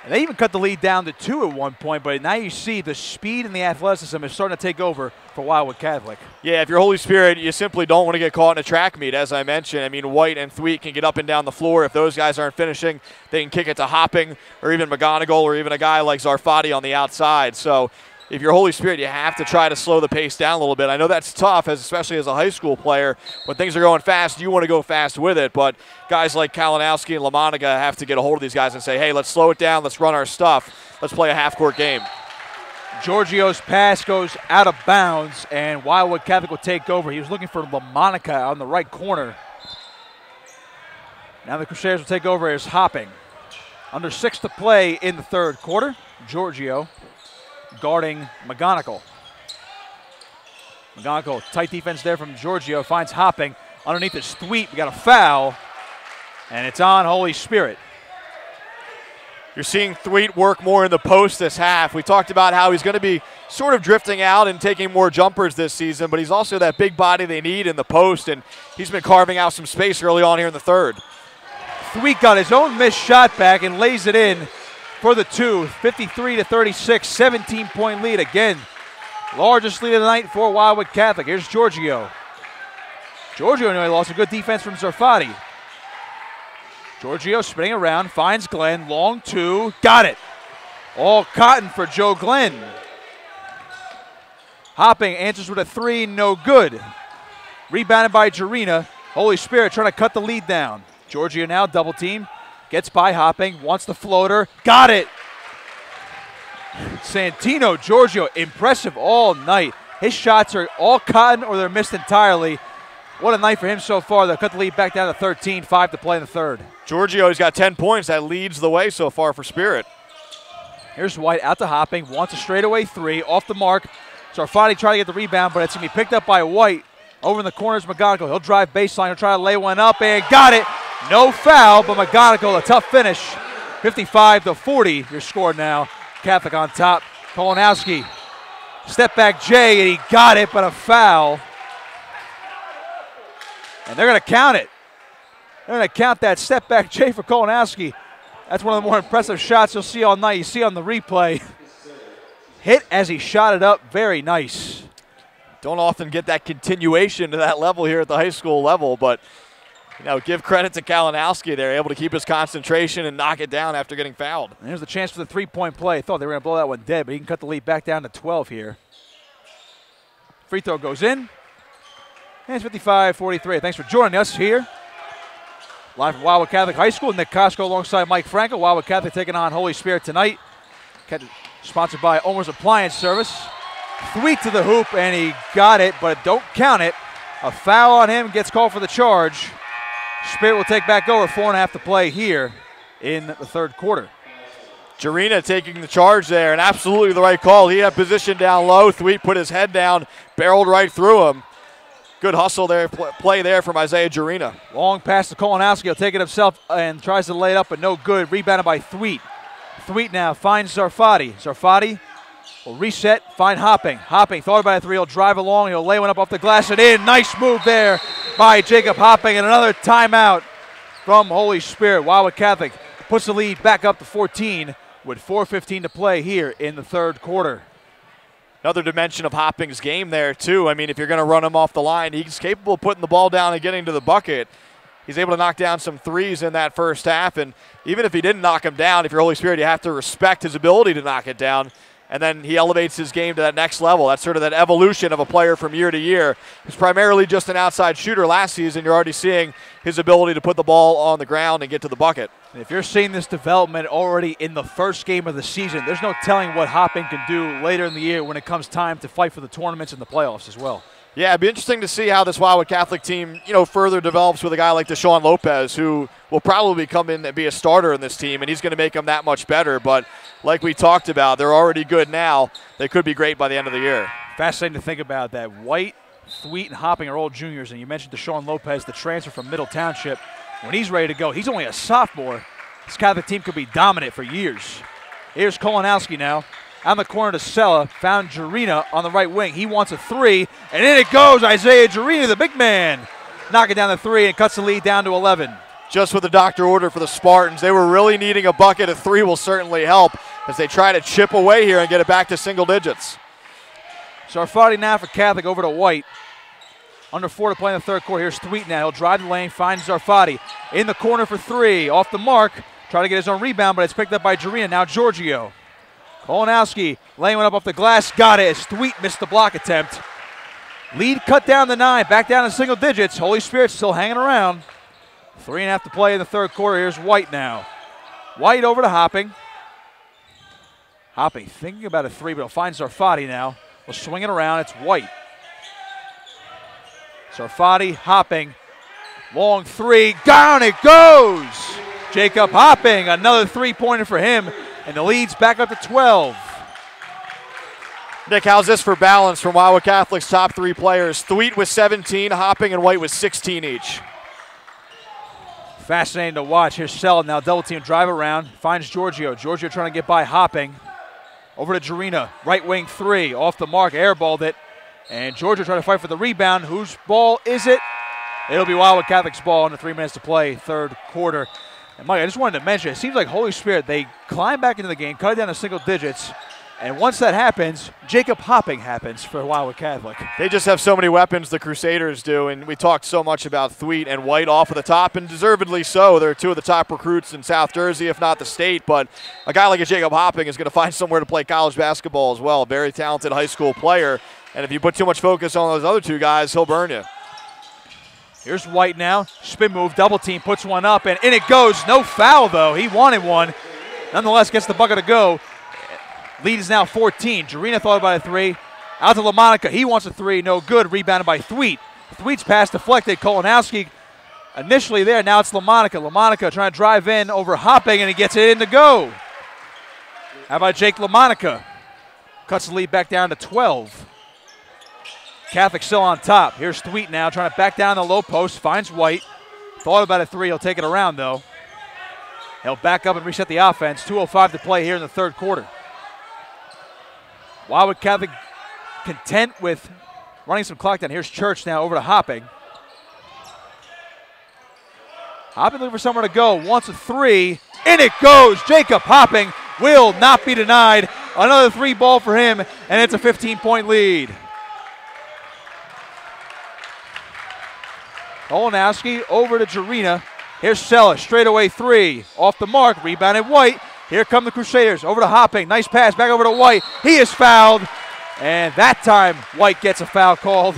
[SPEAKER 1] And they even cut the lead down to 2 at one point, but now you see the speed and the athleticism is starting to take over for Wildwood Catholic.
[SPEAKER 2] Yeah, if you're Holy Spirit, you simply don't want to get caught in a track meet, as I mentioned. I mean, White and Thweet can get up and down the floor. If those guys aren't finishing, they can kick it to Hopping or even McGonigal or even a guy like Zarfati on the outside. So if you're Holy Spirit, you have to try to slow the pace down a little bit. I know that's tough, especially as a high school player. When things are going fast, you want to go fast with it. But guys like Kalinowski and LaMonica have to get a hold of these guys and say, hey, let's slow it down. Let's run our stuff. Let's play a half-court game.
[SPEAKER 1] Giorgio's pass goes out of bounds, and Wildwood Catholic will take over. He was looking for LaMonica on the right corner. Now the Crusaders will take over as Hopping. Under 6 to play in the third quarter. Giorgio guarding McGonigal. McGonigal, tight defense there from Giorgio, finds Hopping. Underneath is Thweet. We got a foul, and it's on Holy Spirit.
[SPEAKER 2] You're seeing Thweet work more in the post this half. We talked about how he's going to be sort of drifting out and taking more jumpers this season, but he's also that big body they need in the post, and he's been carving out some space early on here in the third.
[SPEAKER 1] Thweet got his own missed shot back and lays it in for the 2, 53-36, 17-point lead again. Largest lead of the night for Wildwood Catholic. Here's Giorgio. Giorgio nearly lost a good defense from Zarfati. Giorgio spinning around, finds Glenn, long 2, got it. All cotton for Joe Glenn. Hopping answers with a 3, no good. Rebounded by Jarena. Holy Spirit trying to cut the lead down. Giorgio now double team. Gets by Hopping, wants the floater, got it. Santino Giorgio, impressive all night. His shots are all cotton or they're missed entirely. What a night for him so far. They'll cut the lead back down to 13, 5 to play in the third.
[SPEAKER 2] Giorgio's got 10 points. That leads the way so far for Spirit.
[SPEAKER 1] Here's White out to Hopping, wants a straightaway 3, off the mark. Zarfati trying to get the rebound, but it's going to be picked up by White. Over in the corners, McGonigal. He'll drive baseline. He'll try to lay one up and got it. No foul, but McGonigal, a tough finish. 55-40, your score now. Catholic on top. Kolonowski. Step back Jay, and he got it, but a foul. And they're going to count it. They're going to count that step back Jay for Kolonowski. That's one of the more impressive shots you'll see all night. You see on the replay. Hit as he shot it up. Very nice.
[SPEAKER 2] Don't often get that continuation to that level here at the high school level, but you know, give credit to Kalinowski. They're able to keep his concentration and knock it down after getting fouled.
[SPEAKER 1] And here's the chance for the three-point play. Thought they were going to blow that one dead, but he can cut the lead back down to 12 here. Free throw goes in. And it's 55-43. Thanks for joining us here. Live from Wildwood Catholic High School. Nick Costco alongside Mike Franco. Wildwood Catholic taking on Holy Spirit tonight. Sponsored by Omer's Appliance Service. Thweet to the hoop, and he got it, but don't count it. A foul on him, gets called for the charge. Spirit will take back over, 4.5 to play here in the third quarter.
[SPEAKER 2] Jarena taking the charge there, and absolutely the right call. He had position down low. Thweet put his head down, barreled right through him. Good hustle there, play there from Isaiah Jarena.
[SPEAKER 1] Long pass to Kolonowski. He'll take it himself and tries to lay it up, but no good. Rebounded by Thweet. Thweet now finds Zarfati. Zarfati will reset, find Hopping. Hopping thought about a 3. He'll drive along. He'll lay one up off the glass and in. Nice move there by Jacob Hopping, and another timeout from Holy Spirit. Wildwood Catholic puts the lead back up to 14 with 4:15 to play here in the third quarter.
[SPEAKER 2] Another dimension of Hopping's game there, too. I mean, if you're going to run him off the line, he's capable of putting the ball down and getting to the bucket. He's able to knock down some threes in that first half, and even if he didn't knock him down, if you're Holy Spirit, you have to respect his ability to knock it down. And then he elevates his game to that next level. That's sort of that evolution of a player from year to year. He's primarily just an outside shooter last season. You're already seeing his ability to put the ball on the ground and get to the bucket.
[SPEAKER 1] If you're seeing this development already in the first game of the season, there's no telling what Hopping can do later in the year when it comes time to fight for the tournaments and the playoffs as well.
[SPEAKER 2] Yeah, it'd be interesting to see how this Wildwood Catholic team, further develops with a guy like Deshaun Lopez, who will probably come in and be a starter in this team, and he's going to make them that much better. But like we talked about, they're already good now. They could be great by the end of the year.
[SPEAKER 1] Fascinating to think about that. White, Thweet, and Hopping are all juniors, and you mentioned Deshaun Lopez, the transfer from Middle Township. When he's ready to go, he's only a sophomore. This Catholic team could be dominant for years. Here's Kolonowski now. On the corner to Sella, found Jarena on the right wing. He wants a 3, and in it goes Isaiah Jarena, the big man. Knocking down the 3 and cuts the lead down to 11.
[SPEAKER 2] just what the doctor ordered for the Spartans. They were really needing a bucket. A three will certainly help as they try to chip away here and get it back to single digits.
[SPEAKER 1] Sarfati now for Catholic over to White. Under 4 to play in the third quarter. Here's Thweet now. He'll drive the lane, finds Sarfati. In the corner for three. Off the mark. Try to get his own rebound, but it's picked up by Jarena. Now Giorgio. Kolanowski laying one up off the glass. Got it as Thweet missed the block attempt. Lead cut down to 9. Back down to single digits. Holy Spirit still hanging around. 3.5 to play in the third quarter. Here's White now. White over to Hopping. Hopping thinking about a three, but he'll find Sarfati now. We'll swing it around. It's White. Sarfati, Hopping. Long three. Down it goes. Jacob Hopping. Another three-pointer for him. And the lead's back up to 12.
[SPEAKER 2] Nick, how's this for balance from Wildwood Catholic's top three players? Thweet with 17, Hopping and White with 16 each.
[SPEAKER 1] Fascinating to watch. Here's Selden now double team, drive around, finds Giorgio. Giorgio trying to get by Hopping. Over to Jarena, right wing three, off the mark, airballed it. And Giorgio trying to fight for the rebound. Whose ball is it? It'll be Wildwood Catholic's ball under 3 minutes to play, third quarter. And Mike, I just wanted to mention, it seems like Holy Spirit, they climb back into the game, cut it down to single digits. And once that happens, Jacob Hopping happens for Wildwood Catholic.
[SPEAKER 2] They just have so many weapons, the Crusaders do, and we talked so much about Thweet and White off of the top, and deservedly so. They're two of the top recruits in South Jersey, if not the state, but a guy like a Jacob Hopping is going to find somewhere to play college basketball as well. Very talented high school player, and if you put too much focus on those other two guys, he'll burn you.
[SPEAKER 1] Here's White now, spin move, double team, puts one up, and in it goes. No foul, though. He wanted one. Nonetheless, gets the bucket to go. Lead is now 14. Jarena thought about a three. Out to LaMonica. He wants a three. No good. Rebounded by Thweet. Thweet's pass deflected. Kolanowski initially there. Now it's LaMonica. LaMonica trying to drive in over Hopping, and he gets it in to go. How about Jake LaMonica? Cuts the lead back down to 12. Catholic still on top. Here's Thweet now trying to back down the low post. Finds White. Thought about a three. He'll take it around, though. He'll back up and reset the offense. 2:05 to play here in the third quarter. Wildwood Catholic content with running some clock down. Here's Church now over to Hopping. Hopping looking for somewhere to go. Wants a three. In it goes. Jacob Hopping will not be denied. Another three ball for him, and it's a 15-point lead. Kolanowski over to Jarena. Here's Sella. Straightaway three. Off the mark. Rebounded White. Here come the Crusaders. Over to Hopping. Nice pass. Back over to White. He is fouled. And that time, White gets a foul called.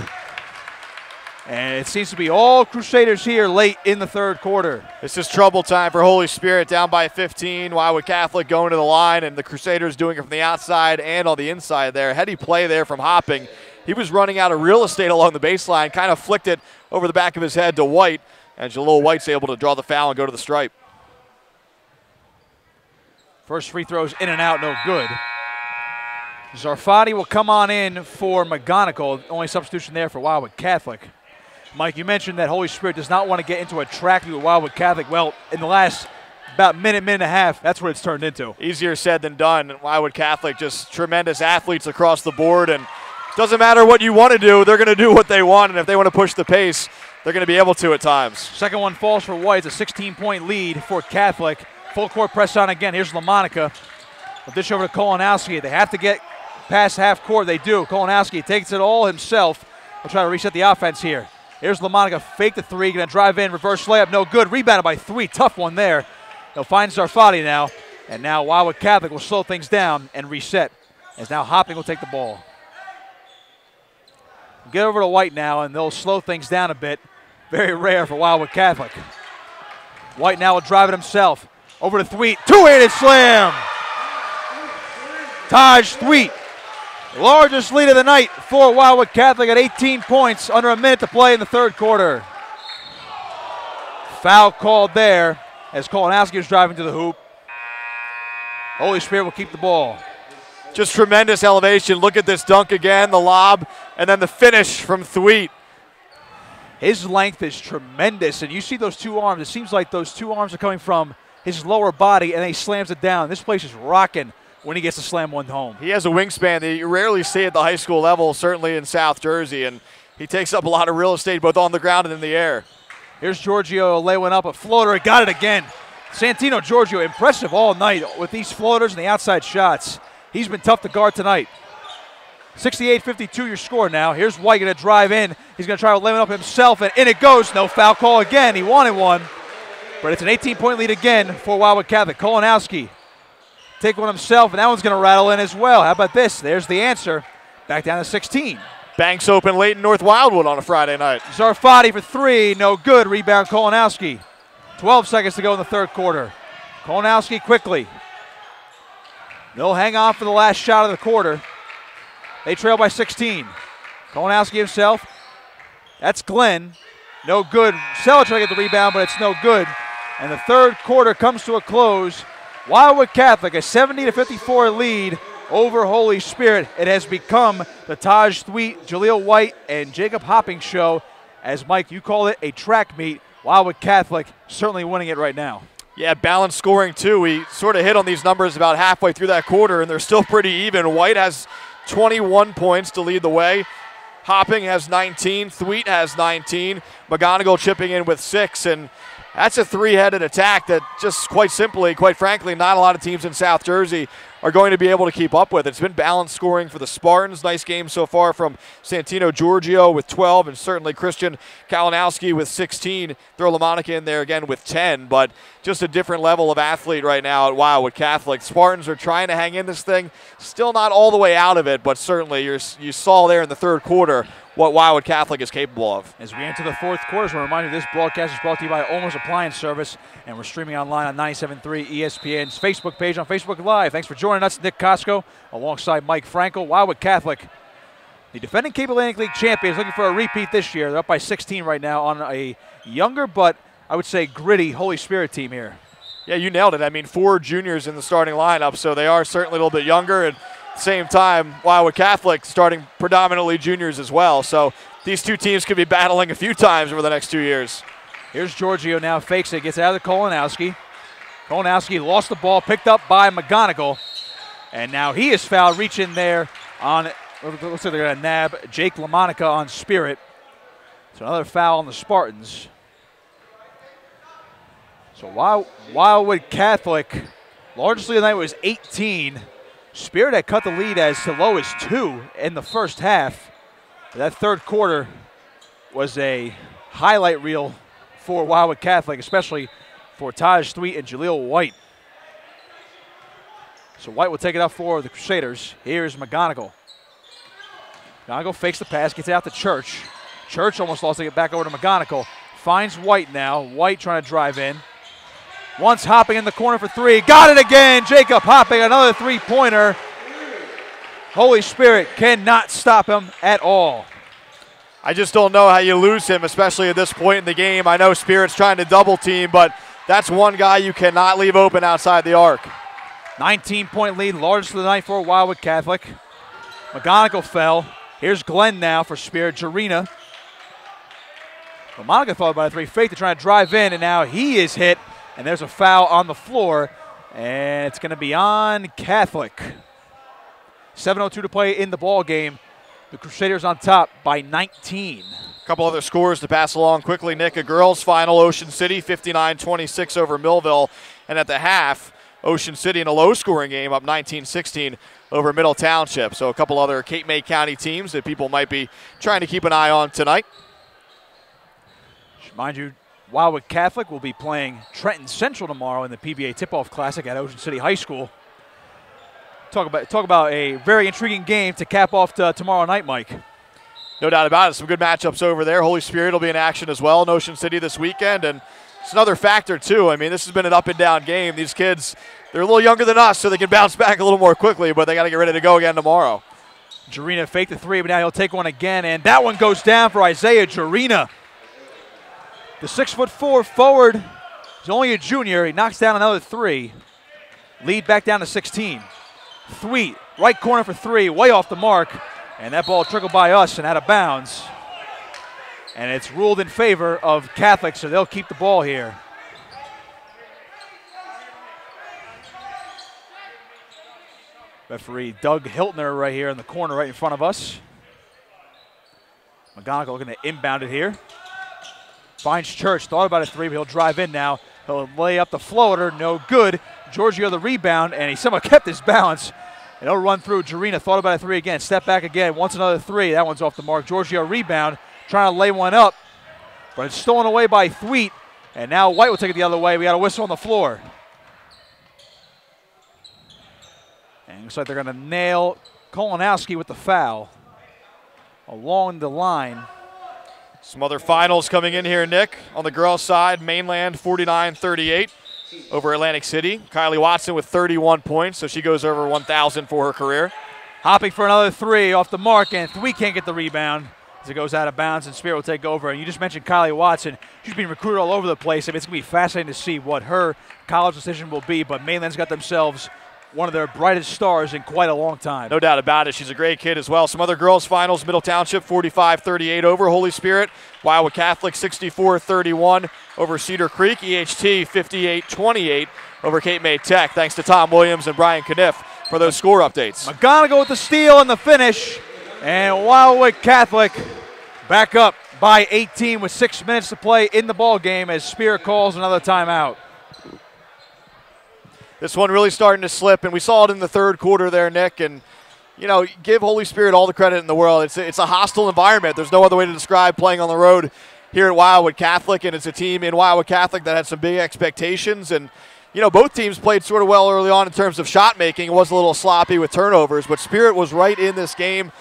[SPEAKER 1] And it seems to be all Crusaders here late in the third quarter.
[SPEAKER 2] This is trouble time for Holy Spirit, down by 15. Wildwood Catholic going to the line, and the Crusaders doing it from the outside and on the inside there. Heady play there from Hopping. He was running out of real estate along the baseline, kind of flicked it over the back of his head to White, and Jalil White's able to draw the foul and go to the stripe.
[SPEAKER 1] First free throws in and out, no good. Sarfati will come on in for McGonigal. Only substitution there for Wildwood Catholic. Mike, you mentioned that Holy Spirit does not want to get into a track with Wildwood Catholic. Well, in the last about minute and a half, that's what it's turned into.
[SPEAKER 2] Easier said than done. Wildwood Catholic, just tremendous athletes across the board, and doesn't matter what you want to do, they're going to do what they want, and if they want to push the pace, they're going to be able to at times.
[SPEAKER 1] Second one falls for White. It's a 16-point lead for Catholic. Full court press on again. Here's LaMonica. We'll dish over to Kolanowski. They have to get past half court. They do. Kolanowski takes it all himself. He'll try to reset the offense here. Here's LaMonica. Fake the three. Going to drive in. Reverse layup. No good. Rebounded by Thweet. Tough one there. He'll find Sarfati now. And now Wildwood Catholic will slow things down and reset. As now Hopping will take the ball. Get over to White now, and they'll slow things down a bit. Very rare for Wildwood Catholic. White now will drive it himself. Over to Thweet. Two-handed slam. Taj Thweet. Largest lead of the night for Wildwood Catholic at 18 points. Under a minute to play in the third quarter. Foul called there as Kolanowski was driving to the hoop. Holy Spirit will keep the ball.
[SPEAKER 2] Just tremendous elevation. Look at this dunk again, the lob, and then the finish from Thweet.
[SPEAKER 1] His length is tremendous, and you see those two arms. It seems like those two arms are coming from his lower body, and he slams it down. This place is rocking when he gets to slam one home.
[SPEAKER 2] He has a wingspan that you rarely see at the high school level, certainly in South Jersey, and he takes up a lot of real estate both on the ground and in the air.
[SPEAKER 1] Here's Giorgio laying up a floater. Got it again. Santino Giorgio, impressive all night with these floaters and the outside shots. He's been tough to guard tonight. 68-52 your score now. Here's White going to drive in. He's going to try to lay it up himself, and in it goes. No foul call again. He wanted one. But it's an 18-point lead again for Wildwood Catholic. Kolanowski take one himself, and that one's going to rattle in as well. How about this? There's the answer. Back down to 16.
[SPEAKER 2] Banks open late in North Wildwood on a Friday night.
[SPEAKER 1] Zarfati for three. No good. Rebound Kolanowski. 12 seconds to go in the third quarter. Kolanowski quickly. They'll hang on for the last shot of the quarter. They trail by 16. Kolanowski himself. That's Glenn. No good. Sella trying to get the rebound, but it's no good. And the third quarter comes to a close. Wildwood Catholic, a 70-54 lead over Holy Spirit. It has become the Taj Thweet, Jaleel White, and Jacob Hopping show. As Mike, you call it a track meet. Wildwood Catholic certainly winning it right now.
[SPEAKER 2] Yeah, balanced scoring too. We sort of hit on these numbers about halfway through that quarter, and they're still pretty even. White has 21 points to lead the way. Hopping has 19. Thweet has 19. McGonigal chipping in with 6. And that's a three-headed attack that just quite simply, quite frankly, not a lot of teams in South Jersey are going to be able to keep up with. It's been balanced scoring for the Spartans. Nice game so far from Santino Giorgio with 12, and certainly Christian Kalinowski with 16. Throw LaMonica in there again with 10, but just a different level of athlete right now at Wildwood Catholic. Spartans are trying to hang in this thing. Still not all the way out of it, but certainly you saw there in the third quarter what Wildwood Catholic is capable of.
[SPEAKER 1] As we enter the fourth quarter, so a reminder, this broadcast is brought to you by Almost Appliance Service, and we're streaming online on 97.3 ESPN's Facebook page on Facebook Live. Thanks for joining us, Nick Costco, alongside Mike Frankel. Wildwood Catholic, the defending Cape Atlantic League champions, looking for a repeat this year. They're up by 16 right now on a younger but I would say gritty Holy Spirit team here.
[SPEAKER 2] Yeah, you nailed it. I mean, 4 juniors in the starting lineup, so they are certainly a little bit younger, and same time, Wildwood Catholic starting predominantly juniors as well. So these two teams could be battling a few times over the next 2 years.
[SPEAKER 1] Here's Giorgio now, fakes it, gets out of the Kolanowski. Kolanowski lost the ball, picked up by McGonigal. And now he is fouled, reaching there on, looks like they're going to nab Jake LaMonica on Spirit. So another foul on the Spartans. So Wildwood Catholic, largest lead of the night was 18. Spirit had cut the lead as low as 2 in the first half. That third quarter was a highlight reel for Wildwood Catholic, especially for Taj Thweet and Jaleel White. So White will take it up for the Crusaders. Here's McGonigal. McGonigal fakes the pass, gets out to Church. Church almost lost it back over to McGonigal. Finds White now. White trying to drive in. Once Hopping in the corner for 3. Got it again. Jacob Hopping, another three-pointer. Holy Spirit cannot stop him at all.
[SPEAKER 2] I just don't know how you lose him, especially at this point in the game. I know Spirit's trying to double team, but that's one guy you cannot leave open outside the arc.
[SPEAKER 1] 19-point lead, largest of the night for Wildwood Catholic. McGonigal fell. Here's Glenn now for Spirit. Jarena. Monica followed by a 3. Fake to try to drive in, and now he is hit. And there's a foul on the floor, and it's going to be on Catholic. 7:02 to play in the ball game. The Crusaders on top by 19.
[SPEAKER 2] A couple other scores to pass along quickly, Nick. A girls' final, Ocean City 59-26 over Millville. And at the half, Ocean City in a low-scoring game up 19-16 over Middle Township. So a couple other Cape May County teams that people might be trying to keep an eye on tonight.
[SPEAKER 1] Mind you, Wildwood Catholic will be playing Trenton Central tomorrow in the PBA Tip-Off Classic at Ocean City High School. Talk about a very intriguing game to cap off tomorrow night, Mike.
[SPEAKER 2] No doubt about it. Some good matchups over there. Holy Spirit will be in action as well in Ocean City this weekend, and it's another factor too. I mean, this has been an up-and-down game. These kids, they're a little younger than us, so they can bounce back a little more quickly, but they got to get ready to go again tomorrow.
[SPEAKER 1] Jarena faked the 3, but now he'll take one again, and that one goes down for Isaiah Jarena. The 6'4" forward is only a junior. He knocks down another 3. Lead back down to 16. Thweet, right corner for 3, way off the mark. And that ball trickled by us and out of bounds. And it's ruled in favor of Catholic, so they'll keep the ball here. Referee Doug Hiltner right here in the corner right in front of us. McGonigal looking to inbound it here. Finds Church, thought about a three, but he'll drive in now. He'll lay up the floater, no good. Giorgio the rebound, and he somehow kept his balance. And he'll run through. Jarina thought about a three again, step back again, wants another three. That one's off the mark. Giorgio rebound, trying to lay one up, but it's stolen away by Thweet. And now White will take it the other way. We got a whistle on the floor. And looks like they're going to nail Kolonowski with the foul along the line.
[SPEAKER 2] Some other finals coming in here, Nick. On the girls' side, Mainland 49-38 over Atlantic City. Kylie Watson with 31 points, so she goes over 1,000 for her career.
[SPEAKER 1] Hopping for another three off the mark, and Thweet can't get the rebound as it goes out of bounds, and Spirit will take over. And you just mentioned Kylie Watson. She's being recruited all over the place. I mean, it's going to be fascinating to see what her college decision will be, but Mainland's got themselves one of their brightest stars in quite a long time.
[SPEAKER 2] No doubt about it. She's a great kid as well. Some other girls' finals, Middle Township 45-38 over Holy Spirit. Wildwood Catholic 64-31 over Cedar Creek. EHT 58-28 over Cape May Tech. Thanks to Tom Williams and Brian Kniff for those score updates.
[SPEAKER 1] McGonigal with the steal and the finish. And Wildwood Catholic back up by 18 with 6 minutes to play in the ball game as Spirit calls another timeout.
[SPEAKER 2] This one really starting to slip, and we saw it in the third quarter there, Nick. And, you know, give Holy Spirit all the credit in the world. It's a hostile environment. There's no other way to describe playing on the road here at Wildwood Catholic, and it's a team in Wildwood Catholic that had some big expectations. And, you know, both teams played sort of well early on in terms of shot making. It was a little sloppy with turnovers, but Spirit was right in this game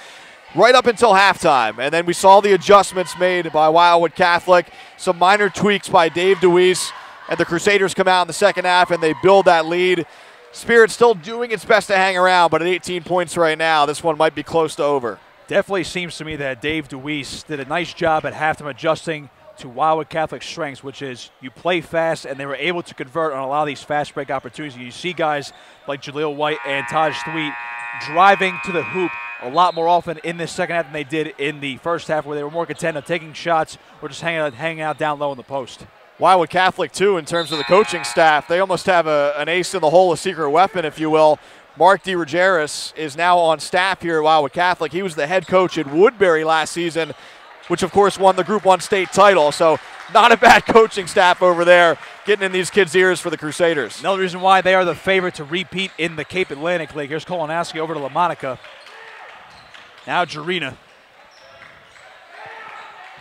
[SPEAKER 2] right up until halftime. And then we saw the adjustments made by Wildwood Catholic, some minor tweaks by Dave DeWeese. And the Crusaders come out in the second half and they build that lead. Spirit still doing its best to hang around, but at 18 points right now, this one might be close to over.
[SPEAKER 1] Definitely seems to me that Dave DeWeese did a nice job at halftime adjusting to Wildwood Catholic's strengths, which is you play fast, and they were able to convert on a lot of these fast break opportunities. You see guys like Jaleel White and Taj Thweet driving to the hoop a lot more often in this second half than they did in the first half, where they were more content of taking shots or just hanging out down low in the post.
[SPEAKER 2] Wildwood Catholic, too, in terms of the coaching staff, they almost have an ace in the hole, a secret weapon, if you will. Mark DeRogeris is now on staff here at Wildwood Catholic. He was the head coach at Woodbury last season, which, of course, won the Group 1 state title. So not a bad coaching staff over there, getting in these kids' ears for the Crusaders.
[SPEAKER 1] Another reason why they are the favorite to repeat in the Cape Atlantic League. Here's Kolonowski over to LaMonica. Now Jarina.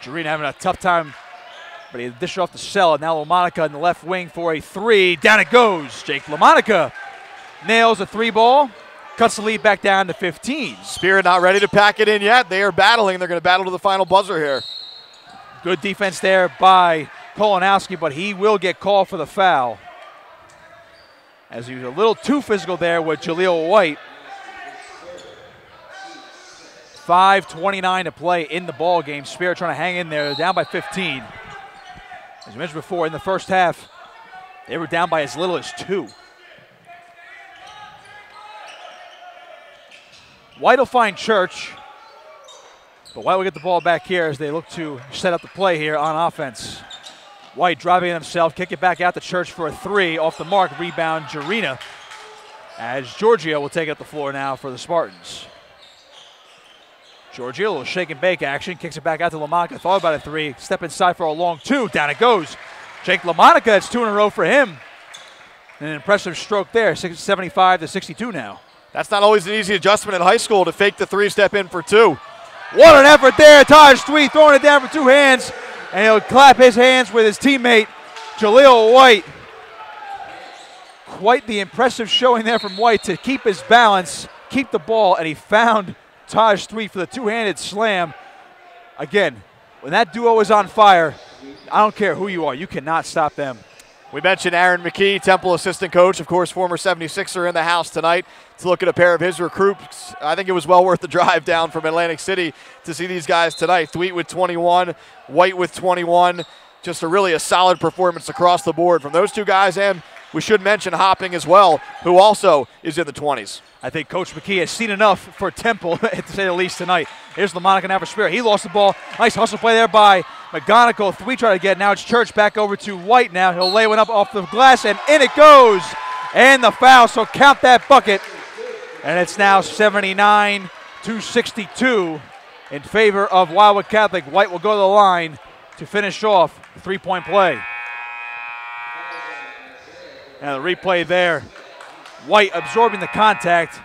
[SPEAKER 1] Jarina having a tough time, but he dished off the cell. Now LaMonica in the left wing for a three. Down it goes. Jake LaMonica nails a three ball, cuts the lead back down to 15.
[SPEAKER 2] Spirit not ready to pack it in yet. They are battling. They're going to battle to the final buzzer here.
[SPEAKER 1] Good defense there by Kolonowski, but he will get called for the foul, as he was a little too physical there with Jaleel White. 5:29 to play in the ball game. Spirit trying to hang in there. They're down by 15. As I mentioned before, in the first half, they were down by as little as 2. White will find Church, but White will get the ball back here as they look to set up the play here on offense. White driving it himself, kick it back out to Church for a three. Off the mark, rebound Jarina, as Giorgio will take up the floor now for the Spartans. Giorgio, a little shake and bake action, kicks it back out to LaMonica. Thought about a three, step inside for a long two. Down it goes. Jake LaMonica, that's 2 in a row for him. An impressive stroke there, 75 to 62 now.
[SPEAKER 2] That's not always an easy adjustment in high school to fake the three, step in for 2.
[SPEAKER 1] What an effort there. Taj Thweet throwing it down for 2 hands, and he'll clap his hands with his teammate, Jaleel White. Quite the impressive showing there from White to keep his balance, keep the ball, and he found Taj Thweet for the 2-handed slam. Again, when that duo is on fire, I don't care who you are, you cannot stop them.
[SPEAKER 2] We mentioned Aaron McKee, Temple assistant coach, of course, former 76er in the house tonight to look at a pair of his recruits. I think it was well worth the drive down from Atlantic City to see these guys tonight. Thweet with 21, White with 21. Just a solid performance across the board from those two guys, and we should mention Hopping as well, who also is in the 20s.
[SPEAKER 1] I think Coach McKee has seen enough for Temple, to say the least, tonight. Here's LaMonica now for Spirit. He lost the ball. Nice hustle play there by McGonigal. Thweet trying to get. Now it's Church back over to White now. He'll lay one up off the glass, and in it goes. And the foul, so count that bucket. And it's now 79 to 62 in favor of Wildwood Catholic. White will go to the line to finish off the three-point play. And the replay there. White absorbing the contact.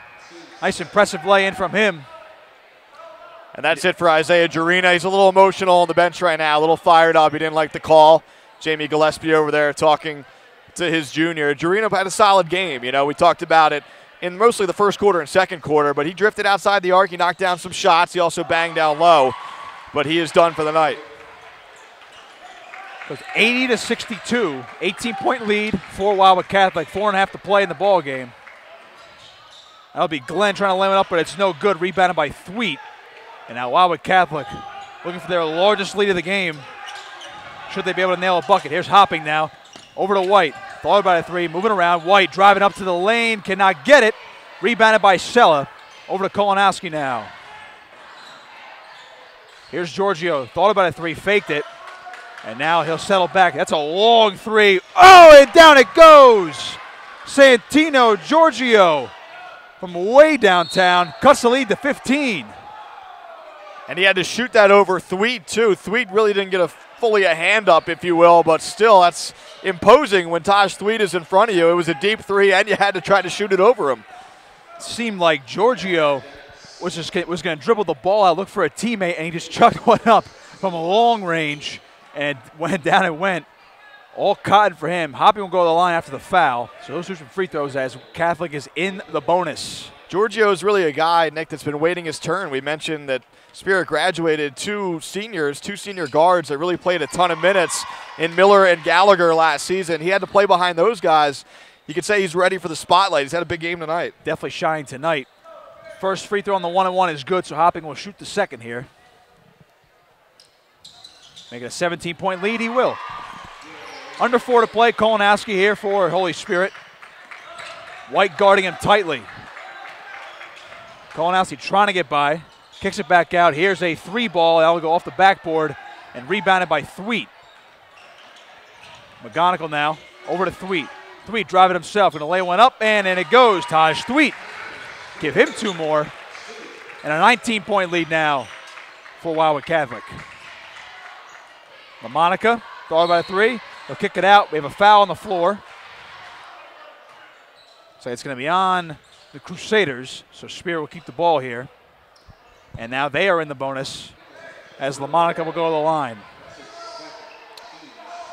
[SPEAKER 1] Nice impressive lay-in from him.
[SPEAKER 2] And that's it for Isaiah Jarina. He's a little emotional on the bench right now, a little fired up. He didn't like the call. Jamie Gillespie over there talking to his junior. Jarina had a solid game. You know, we talked about it in mostly the first quarter and second quarter, but he drifted outside the arc. He knocked down some shots. He also banged down low, but he is done for the night.
[SPEAKER 1] It was 80-62, 18-point lead for Wildwood Catholic, 4.5 to play in the ball game. That'll be Glenn trying to limit up, but it's no good. Rebounded by Thweet. And now Wildwood Catholic looking for their largest lead of the game. Should they be able to nail a bucket? Here's Hopping now. Over to White. Followed by a three. Moving around. White driving up to the lane. Cannot get it. Rebounded by Sella. Over to Kolanowski now. Here's Giorgio. Thought about a three. Faked it. And now he'll settle back. That's a long three. Oh, and down it goes. Santino Giorgio from way downtown cuts the lead to 15.
[SPEAKER 2] And he had to shoot that over Thweet, too. Thweet really didn't get fully a hand up, if you will, but still, that's imposing when Taj Thweet is in front of you. It was a deep three, and you had to try to shoot it over him.
[SPEAKER 1] It seemed like Giorgio was going to dribble the ball out, look for a teammate, and he just chucked one up from a long range and went down and went. All cotton for him. Hopping will go to the line after the foul. So those are some free throws as Catholic is in the bonus.
[SPEAKER 2] Giorgio is really a guy, Nick, that's been waiting his turn. We mentioned that Spirit graduated two senior guards that really played a ton of minutes in Miller and Gallagher last season. He had to play behind those guys. You could say he's ready for the spotlight. He's had a big game tonight.
[SPEAKER 1] Definitely shining tonight. First free throw on the 1-and-1 is good, so Hopping will shoot the second here. Make it a 17-point lead, he will. Under 4 to play, Kolanowski here for Holy Spirit. White guarding him tightly. Kolanowski trying to get by. Kicks it back out. Here's a three ball. That'll go off the backboard and rebounded by Thweet. McGonigal now over to Thweet. Thweet driving himself. Going to lay one up, and it goes. Taj Thweet. Give him two more. And a 19-point lead now for Wildwood Catholic. LaMonica, thought by three. They'll kick it out. We have a foul on the floor. So it's going to be on the Crusaders. So Spear will keep the ball here. And now they are in the bonus as LaMonica will go to the line.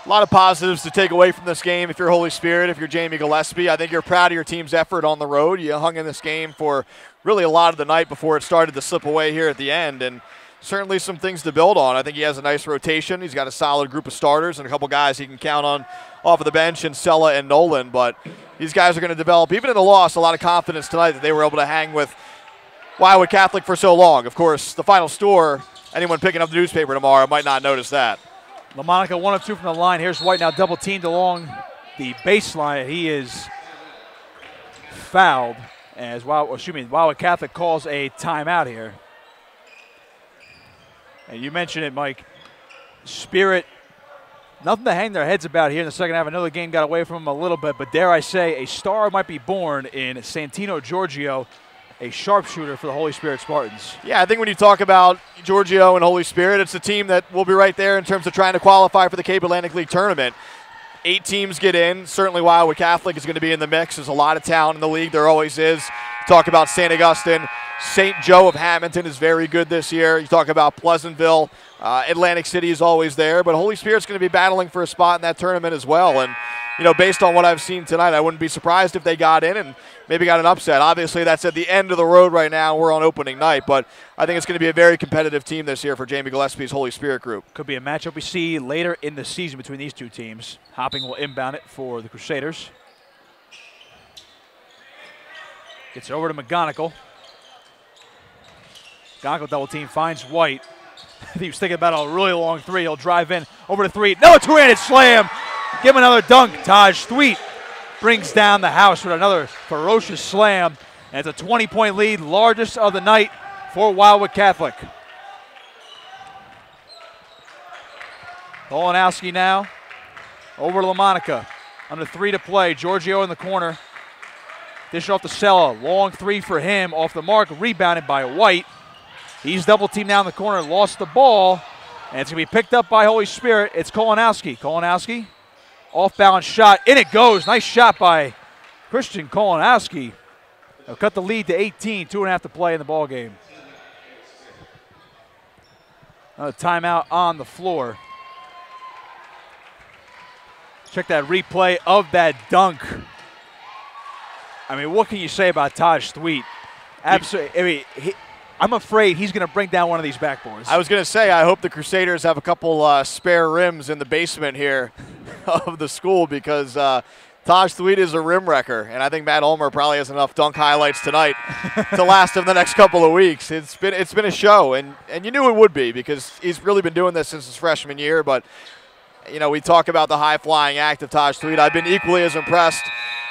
[SPEAKER 2] A lot of positives to take away from this game if you're Holy Spirit, if you're Jamie Gillespie. I think you're proud of your team's effort on the road. You hung in this game for really a lot of the night before it started to slip away here at the end. And certainly some things to build on. I think he has a nice rotation. He's got a solid group of starters and a couple guys he can count on off of the bench in Sella and Nolan. But these guys are going to develop, even in the loss, a lot of confidence tonight that they were able to hang with Wildwood Catholic for so long. Of course, the final score, anyone picking up the newspaper tomorrow might not notice that.
[SPEAKER 1] LaMonica 1 of 2 from the line. Here's White now double teamed along the baseline. He is fouled as Wildwood Catholic calls a timeout here. And you mentioned it, Mike. Spirit, nothing to hang their heads about here in the second half. I know the game got away from them a little bit, but dare I say, a star might be born in Santino Giorgio, a sharpshooter for the Holy Spirit Spartans.
[SPEAKER 2] Yeah, I think when you talk about Giorgio and Holy Spirit, it's a team that will be right there in terms of trying to qualify for the Cape Atlantic League tournament. 8 teams get in. Certainly Wildwood Catholic is going to be in the mix. There's a lot of talent in the league. There always is. Talk about St. Augustine. St. Joe of Hamilton is very good this year. You talk about Pleasantville. Atlantic City is always there. But Holy Spirit's going to be battling for a spot in that tournament as well. And, you know, based on what I've seen tonight, I wouldn't be surprised if they got in and maybe got an upset. Obviously, that's at the end of the road right now. We're on opening night. But I think it's going to be a very competitive team this year for Jamie Gillespie's Holy Spirit group.
[SPEAKER 1] Could be a matchup we see later in the season between these two teams. Hopping will inbound it for the Crusaders. Gets over to McGonigal. McGonigal double team finds White. He was thinking about a really long three. He'll drive in over to three. No, two-handed slam. Give him another dunk. Taj Thweet brings down the house with another ferocious slam. And it's a 20-point lead, largest of the night for Wildwood Catholic. Kolanowski now over to LaMonica. Under 3 to play. Giorgio in the corner. Dish off to Sella. Long three for him. Off the mark. Rebounded by White. He's double teamed now in the corner. Lost the ball. And it's going to be picked up by Holy Spirit. It's Kolanowski. Kolanowski, off-balance shot. In it goes. Nice shot by Christian Kolanowski. They'll cut the lead to 18, 2.5 to play in the ball game. Another timeout on the floor. Check that replay of that dunk. I mean, what can you say about Taj Thweet? Absolutely. I mean, I'm afraid he's going to bring down one of these backboards.
[SPEAKER 2] I was going to say, I hope the Crusaders have a couple spare rims in the basement here of the school, because Taj Thweet is a rim wrecker, and I think Matt Ulmer probably has enough dunk highlights tonight to last him the next couple of weeks. It's been a show, and you knew it would be, because he's really been doing this since his freshman year. But you know, we talk about the high-flying act of Taj Thweet. I've been equally as impressed.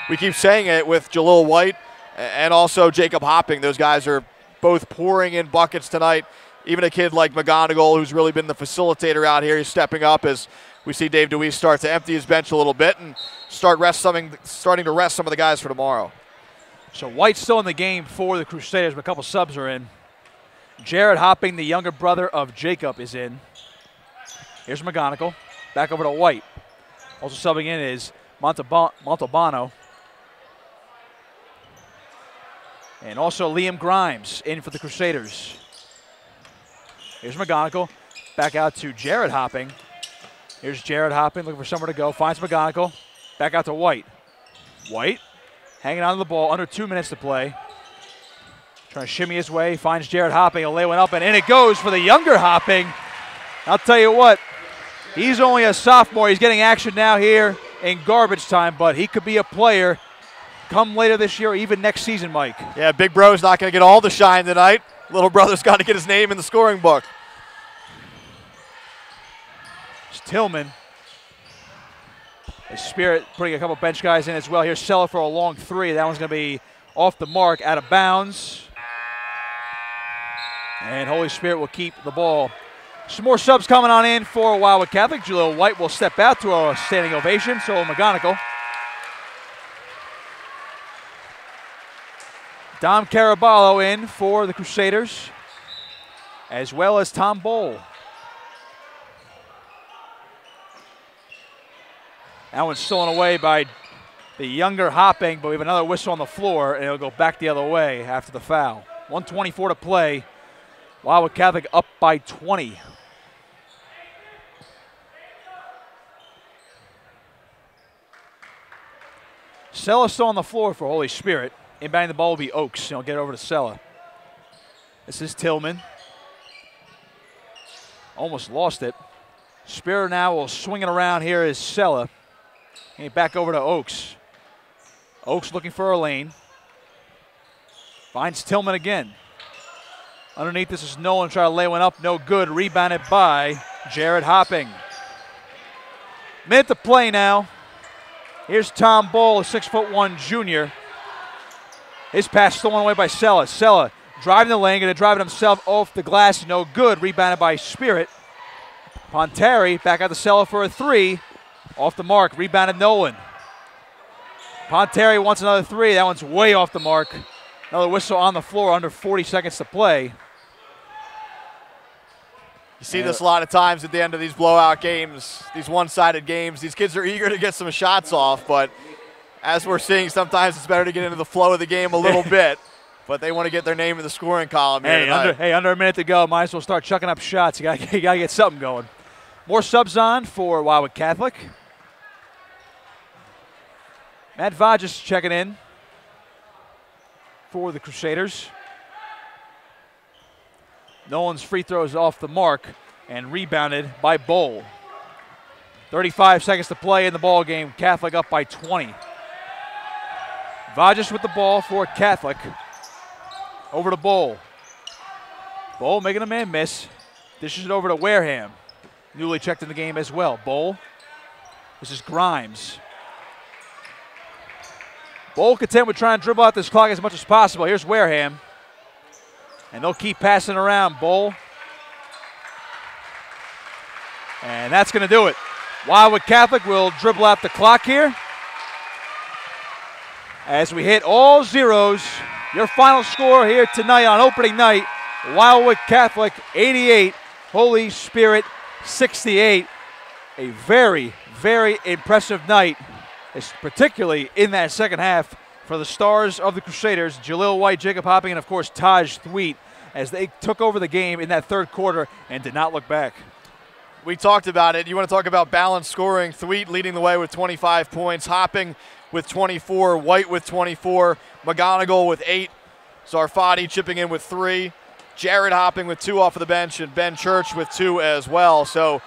[SPEAKER 2] We keep saying it with Jalil White and also Jacob Hopping. Those guys are both pouring in buckets tonight. Even a kid like McGonigal, who's really been the facilitator out here, he's stepping up as we see Dave DeWeese start to empty his bench a little bit and starting to rest some of the guys for tomorrow.
[SPEAKER 1] So White's still in the game for the Crusaders, but a couple subs are in. Jared Hopping, the younger brother of Jacob, is in. Here's McGonigal. Back over to White. Also subbing in is Montalbano. And also Liam Grimes in for the Crusaders. Here's McGonigal. Back out to Jared Hopping. Here's Jared Hopping looking for somewhere to go. Finds McGonigal. Back out to White. White hanging on to the ball. Under 2 minutes to play. Trying to shimmy his way. Finds Jared Hopping. He'll lay one up, and in it goes for the younger Hopping. I'll tell you what. He's only a sophomore. He's getting action now here in garbage time, but he could be a player come later this year or even next season, Mike.
[SPEAKER 2] Yeah, big bro's not going to get all the shine tonight. Little brother's got to get his name in the scoring book.
[SPEAKER 1] It's Tillman. His Spirit putting a couple bench guys in as well. Here's Sella for a long three. That one's going to be off the mark, out of bounds. And Holy Spirit will keep the ball. Some more subs coming on in for Wildwood Catholic. Jalil White will step out to a standing ovation. So McGonigal. Dom Caraballo in for the Crusaders, as well as Tom Bowl. That one's stolen away by the younger Hopping, but we have another whistle on the floor, and it'll go back the other way after the foul. 1:24 to play. Wildwood Catholic up by 20. Sella still on the floor for Holy Spirit. Inbounding the ball will be Oaks. He'll get over to Sella. This is Tillman. Almost lost it. Spirit now will swing it around. Here is Sella. And back over to Oaks. Oaks looking for a lane. Finds Tillman again. Underneath this is Nolan trying to lay one up. No good. Rebounded by Jared Hopping. Minute to play now. Here's Tom Bowl, a 6'1" junior. His pass stolen away by Sella. Sella driving the lane, going to drive it himself off the glass. No good. Rebounded by Spirit. Ponteri back out to Sella for a three. Off the mark. Rebounded Nolan. Ponteri wants another three. That one's way off the mark. Another whistle on the floor. Under 40 seconds to play.
[SPEAKER 2] You see this a lot of times at the end of these blowout games, these one-sided games. These kids are eager to get some shots off, but as we're seeing, sometimes it's better to get into the flow of the game a little bit, but they want to get their name in the scoring column here tonight.
[SPEAKER 1] Under a minute to go. Might as well start chucking up shots. You got to get something going. More subs on for Wildwood Catholic. Matt Vajas checking in for the Crusaders. Nolan's free throw is off the mark and rebounded by Bowl. 35 seconds to play in the ball game. Catholic up by 20. Vajas with the ball for Catholic. Over to Bowl. Bowl making a man miss. Dishes it over to Wareham. Newly checked in the game as well. Bowl. This is Grimes. Bowl content with trying to dribble out this clock as much as possible. Here's Wareham. And they'll keep passing around. Bowl. And that's going to do it. Wildwood Catholic will dribble out the clock here. As we hit all zeros, your final score here tonight on opening night, Wildwood Catholic 88, Holy Spirit 68. A very, very impressive night, particularly in that second half for the stars of the Crusaders, Jaleel White, Jacob Hopping, and of course Taj Thweet, as they took over the game in that third quarter and did not look back.
[SPEAKER 2] We talked about it. You want to talk about balanced scoring. Thweet leading the way with 25 points, Hopping with 24, White with 24, McGonigal with 8, Zarfati chipping in with 3, Jared Hopping with 2 off of the bench, and Ben Church with 2 as well. So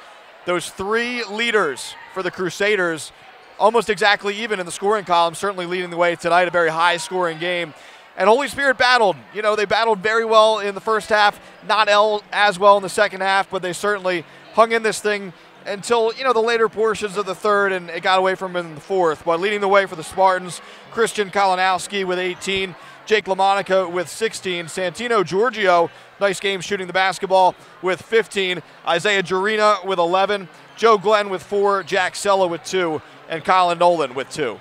[SPEAKER 2] those 3 leaders for the Crusaders almost exactly even in the scoring column, certainly leading the way tonight, a very high-scoring game. And Holy Spirit battled. You know, they battled very well in the first half, not as well in the second half, but they certainly hung in this thing until, you know, the later portions of the third, and it got away from them in the fourth. But leading the way for the Spartans, Christian Kalinowski with 18, Jake LaMonica with 16, Santino Giorgio, nice game shooting the basketball, with 15, Isaiah Jarina with 11, Joe Glenn with 4, Jack Sella with 2, and Colin Nolan with 2.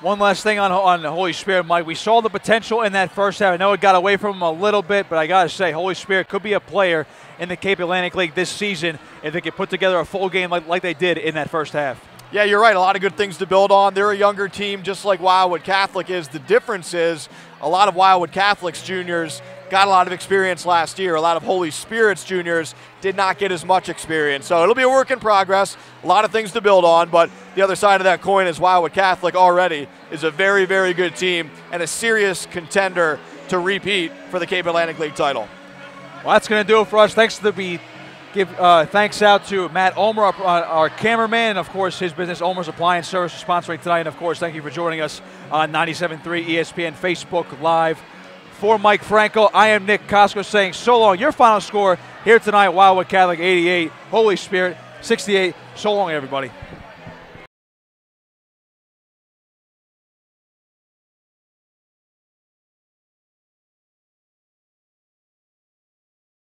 [SPEAKER 1] One last thing on Holy Spirit, Mike. We saw the potential in that first half. I know it got away from them a little bit, but I got to say, Holy Spirit could be a player in the Cape Atlantic League this season if they could put together a full game like they did in that first half.
[SPEAKER 2] Yeah, you're right. A lot of good things to build on. They're a younger team just like Wildwood Catholic is. The difference is a lot of Wildwood Catholic's juniors got a lot of experience last year. A lot of Holy Spirit's juniors did not get as much experience. So it'll be a work in progress. A lot of things to build on, but the other side of that coin is Wildwood Catholic already is a very, very good team and a serious contender to repeat for the Cape Atlantic League title.
[SPEAKER 1] Well, that's going to do it for us. Thanks out to Matt Ulmer, our cameraman, and of course his business, Ulmer's Appliance Service, for sponsoring tonight. And of course, thank you for joining us on 97.3 ESPN Facebook Live. For Mike Franco, I am Nick Costco saying so long. Your final score here tonight, Wildwood Catholic 88, Holy Spirit 68. So long, everybody.